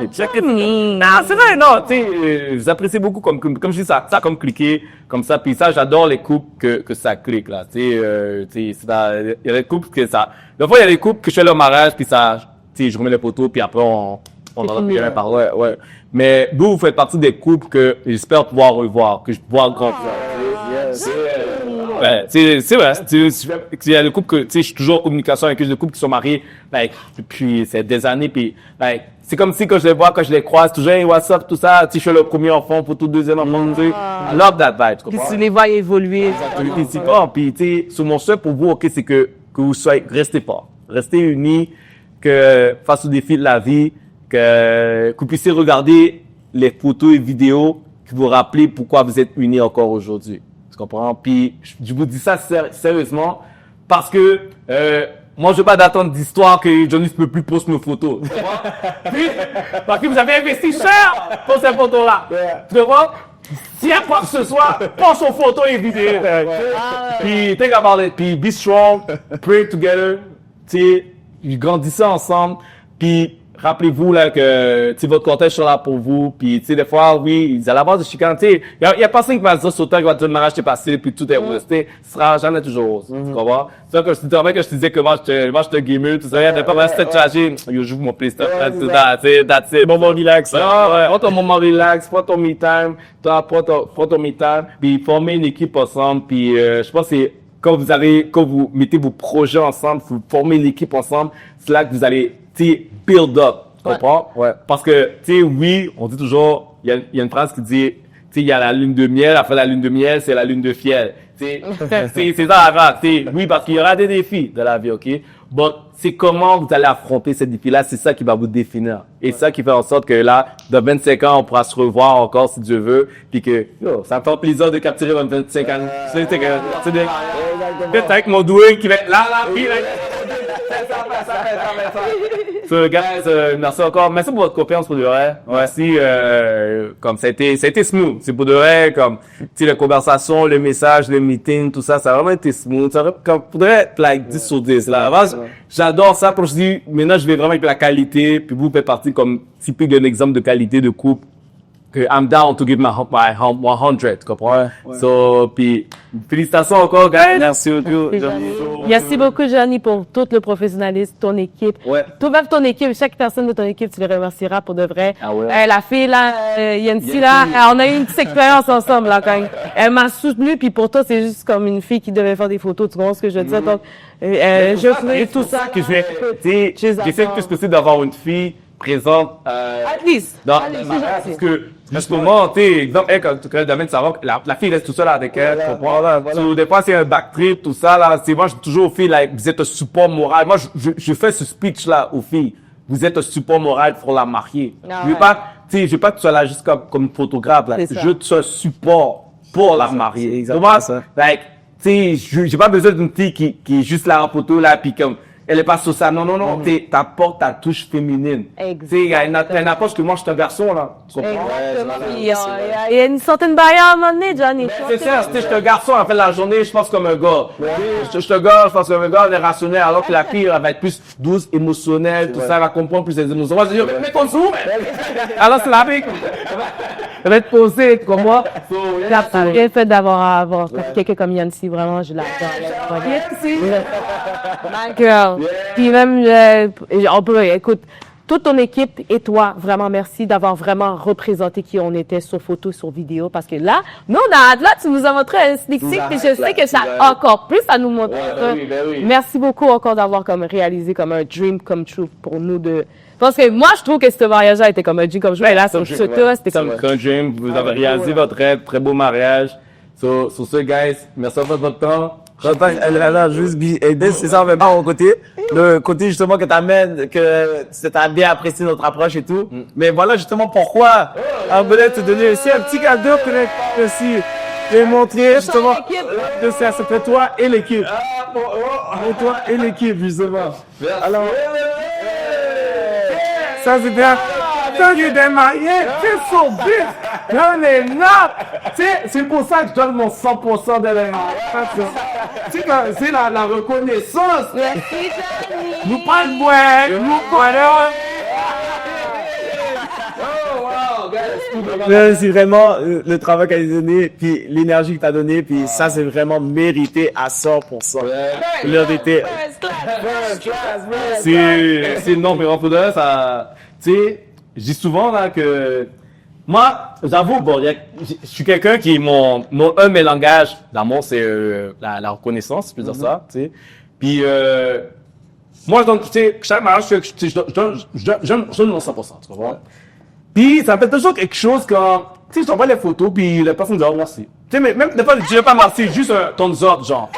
S2: non, c'est vrai, non, je vous apprécie beaucoup comme je dis ça comme cliquer, comme ça. Puis ça, j'adore les couples que ça clique, là. Il y a des couples que ça, des fois, il y a des couples que je fais leur mariage, puis ça, je remets les photos, puis après, On en a jamais parlé, ouais. Mais vous faites partie des couples que j'espère pouvoir revoir, que je pouvoir grandir. Ouais, c'est vrai. Il y a des couples que, tu sais, je suis toujours en communication avec eux, des couples qui sont mariés, like, depuis c'est des années, puis, like, c'est comme si quand je les vois, quand je les croise, toujours, hey, what's up, tout ça, tu sais, je suis le premier enfant pour tout deuxième enfant, tu sais. I love that vibe, tu
S3: Puis
S2: comprends?
S3: tu les vois évoluer.
S2: Puis, tu sais, sur mon souhait pour vous, ok, c'est que vous soyez, restez forts, restez unis, que face aux défis de la vie, que vous puissiez regarder les photos et vidéos qui vous rappellent pourquoi vous êtes unis encore aujourd'hui. Tu comprends? Puis, je vous dis ça sérieusement parce que, moi, je veux pas d'attendre d'histoire que Johnny ne peut plus poster nos photos. Tu comprends? Puis, parce que vous avez investi cher pour ces photos-là. Tu comprends? S'il y a quoi que ce soit, pense aux photos et vidéos. Puis, think about it. Puis, be strong. Pray together. Tu sais, grandissez ensemble. Puis, rappelez-vous là que tu sais, votre contexte sont là pour vous. Puis, tu sais, des fois, oui, ils allaient avoir des chicanes. Tu sais, il y a personne qui va se dire sautant que votre mariage est passé, puis tout est rose. Tu sais, ce sera jamais toujours rose. Tu comprends? C'est ça que je te disais que moi, j'étais gamer, tout ça. Il y a des fois, c'était chargé. Yo, joue mon PlayStation, tout ça. Tu sais, that's it.
S1: Moment relax.
S2: Ah, ouais, prends ton moment relax, prends ton me time, prends ton me time, puis formez une équipe ensemble, puis je pense que c'est quand vous mettez vos projets ensemble, vous formez une équipe ensemble, c'est là que vous allez, tu sais, build up, tu comprends? Ouais. Parce que, tu sais, oui, on dit toujours, il y a une phrase qui dit, tu sais, il y a la lune de miel, après la lune de miel, c'est la lune de fiel. Tu sais, c'est ça la phrase, tu sais, oui, parce qu'il y aura des défis de la vie, ok? Bon, c'est comment vous allez affronter ces défis-là, c'est ça qui va vous définir. Et ça qui fait en sorte que là, dans 25 ans, on pourra se revoir encore si Dieu veut, puis que, yo, ça me fait plaisir de capturer 25 ans. Tu sais, peut-être avec mon doué qui va être là, puis là. So, guys, merci encore. Merci pour votre confiance pour de vrai. Merci, comme ça a été smooth. C'est pour de vrai, comme, tu sais, les conversations, les messages, les meetings, tout ça, ça a vraiment été smooth. Ça comme, pour de vrai, like, 10 sur 10, là. Avant, j'adore ça. Quand je dis, maintenant, je vais vraiment avec la qualité, puis vous faites partie comme typique d'un exemple de qualité de couple. Que I'm down to give my 100, tu comprends? So, puis, félicitations encore, guys. Merci beaucoup.
S3: Merci beaucoup, Johnny, pour tout le professionnalisme, ton équipe.
S2: Ouais.
S3: Tout même ton équipe, chaque personne de ton équipe, tu les remercieras pour de vrai.
S2: Ah ouais.
S3: La fille, là, Yancy, là, on a eu une petite expérience ensemble, là, quand elle m'a soutenue, puis pour toi, c'est juste comme une fille qui devait faire des photos, tu comprends ce que je veux dire? Donc, je ferai tout ça.
S2: Que j'essaie le plus possible d'avoir une fille présente,
S3: At least.
S2: dans le mariage, parce que, justement, tu sais, exemple, elle, quand tu connais le domaine de savoir que la fille reste tout seule avec elle, tu comprends? So, des fois, c'est un backtrip, tout ça, là, c'est, moi, je dis toujours aux filles, like, vous êtes un support moral. Moi, je fais ce speech-là aux filles. Vous êtes un support moral pour la marier. Je veux pas, tu sais, je veux pas que tu sois là juste comme une photographe, là. Je veux que tu sois un support pour la marier. Exactement ça. Like, tu sais, j'ai pas besoin d'une fille qui est juste là en photo, là, puis comme, elle est pas sociale. Non. T'apportes ta touche féminine. Tu sais, il y a une approche que moi, je suis un garçon, là. Tu comprends?
S3: Exactement. Il y a une certaine barrière à un moment donné, Johnny.
S2: C'est ça, je suis un garçon, en fait, la journée, je pense comme un gars. Je suis un gars, je pense comme un gars, elle est rationnel, alors que la fille, elle va être plus douce, émotionnelle, tout ça, elle va comprendre plus les émotions. Moi, je dis, mais ton sous, alors c'est la fille. Elle va être posée, comme moi.
S3: J'ai bien fait d'avoir quelqu'un comme Yancy, vraiment, je l'adore. Yancy. My girl. Puis même, on peut, écoute, toute ton équipe et toi, vraiment merci d'avoir vraiment représenté qui on était sur photo, sur vidéo, parce que là, nous, là, tu nous as montré un sneak peek, et je sais que ça a encore plus à nous montrer.
S2: Oui.
S3: Merci beaucoup encore d'avoir comme réalisé comme un dream come true pour nous de. Parce que moi, je trouve que ce mariage-là était comme un dream come true. Et là, sur ce cas, c'était comme
S2: un dream. Vous avez réalisé votre rêve, très beau mariage. Sur ce, guys, merci pour votre temps.
S1: Elle a juste aidé, c'est ça, mais pas au côté. Le côté, justement, que t'amènes, que t'as bien apprécié notre approche et tout. Mais voilà, justement, pourquoi on voulait te donner aussi un petit cadeau que aussi. Et montrer, justement, de ça, c'était toi et l'équipe. Toi et l'équipe, justement. Alors, ça, c'est bien. Quand il est marié, c'est son but. Non, mais non. C'est pour ça que je donne mon 100% de l'élément. C'est la reconnaissance. Nous pas de boire, nous pas c'est vraiment le travail qu'elle a donné, puis l'énergie que t'as donné, puis ça, c'est vraiment mérité à 100%. C'est
S2: non, mais en faudrait ça, tu sais, je dis souvent là que moi, j'avoue, bon, je suis quelqu'un qui un de mes langages d'amour, c'est la reconnaissance, je peux dire ça, tu sais. Puis moi, donc, tu sais, chaque mariage, je donne mon 100%, tu vois. Puis ça me fait toujours quelque chose quand, tu sais, je t'envoie les photos, puis la personne dit oh merci. Tu sais, mais même des fois, je dis pas merci, juste un thumbs up, genre.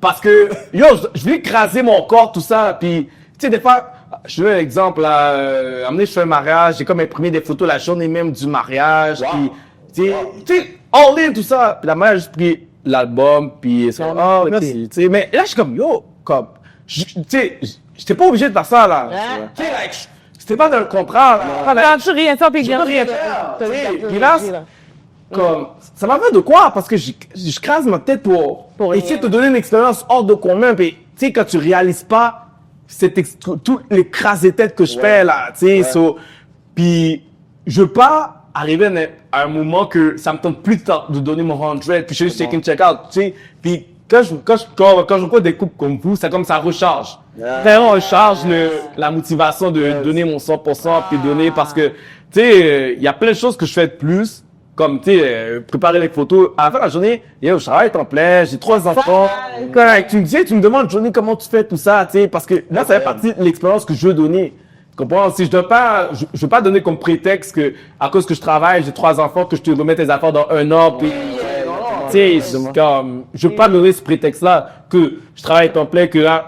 S2: Parce que, yo, je vais écraser mon corps, tout ça, puis, tu sais, des fois, je donne un exemple, là, amener, je fais un mariage, j'ai comme imprimé des photos la journée même du mariage, puis, tu sais, all in, tout ça. Puis la mère a juste pris l'album, puis c'est comme, oh, merci, tu sais. Mais là, je suis comme, yo, comme, tu sais, j'étais pas obligé de faire ça, là. Tu sais, like, c'était pas dans le contrat, là.
S3: Quand tu rien faire, puis
S2: Je peux rien faire. Puis là, comme, ça m'a fait de quoi? Parce que je crase ma tête pour essayer de te donner une expérience hors de commun. Puis, tu sais, quand tu réalises pas toutes les crases de tête que je fais, là, tu sais, puis je veux pas arriver à un moment que ça me tente plus de donner mon 100, puis je suis juste check-in, check-out, tu sais. Puis, quand je vois des couples comme vous, c'est comme ça recharge. Vraiment, recharge la motivation de donner mon 100%, puis donner, parce que, tu sais, il y a plein de choses que je fais de plus, comme, tu sais, préparer les photos. À la fin de la journée, yo, je travaille en plein, j'ai 3 enfants. Correct. Tu me demandes, Johnny, comment tu fais tout ça, tu sais, parce que là, ça fait partie de l'expérience que je veux donner. Tu comprends? Si je veux pas donner comme prétexte que, à cause que je travaille, j'ai 3 enfants, que je te remets tes affaires dans 1 an, puis, tu sais, comme, je veux pas donner ce prétexte-là, que je travaille en plein, que là,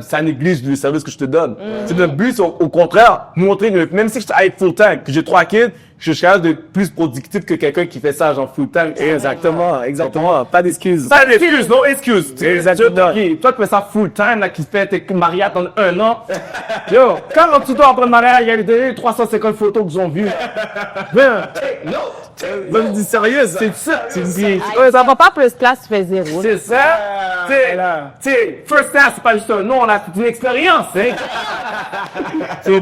S2: ça néglige le service que je te donne. C'est le but, au contraire, montrer que même si je travaille full-time, que j'ai 3 kids, je suis capable de plus productif que quelqu'un qui fait ça genre full-time.
S1: Exactement. Pas d'excuses.
S2: Pas d'excuses, no excuse.
S1: Exactement.
S2: Toi, tu fais ça full-time, là, qui fait tes mariages en 1 an. Yo, quand tu dois après le mariage, il y a eu 350 photos qu'ils ont vues.
S1: Vas me dis sérieux,
S2: C'est ça.
S3: Ça va pas plus classe, tu fais 0.
S2: C'est ça. Tu sais, first class, c'est pas juste un nom, là, c'est une expérience, hein.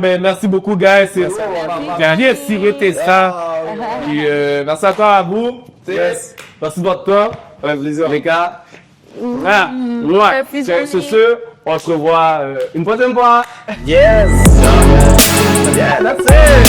S2: Ben, merci beaucoup, guys. J'ai rien tiré ça. Puis, merci encore à vous.
S1: Yes.
S2: Merci de votre temps.
S1: Ouais, plaisir.
S2: Les gars. Sur ce, on se revoit une prochaine fois.
S1: Yes.
S2: Yeah, that's it.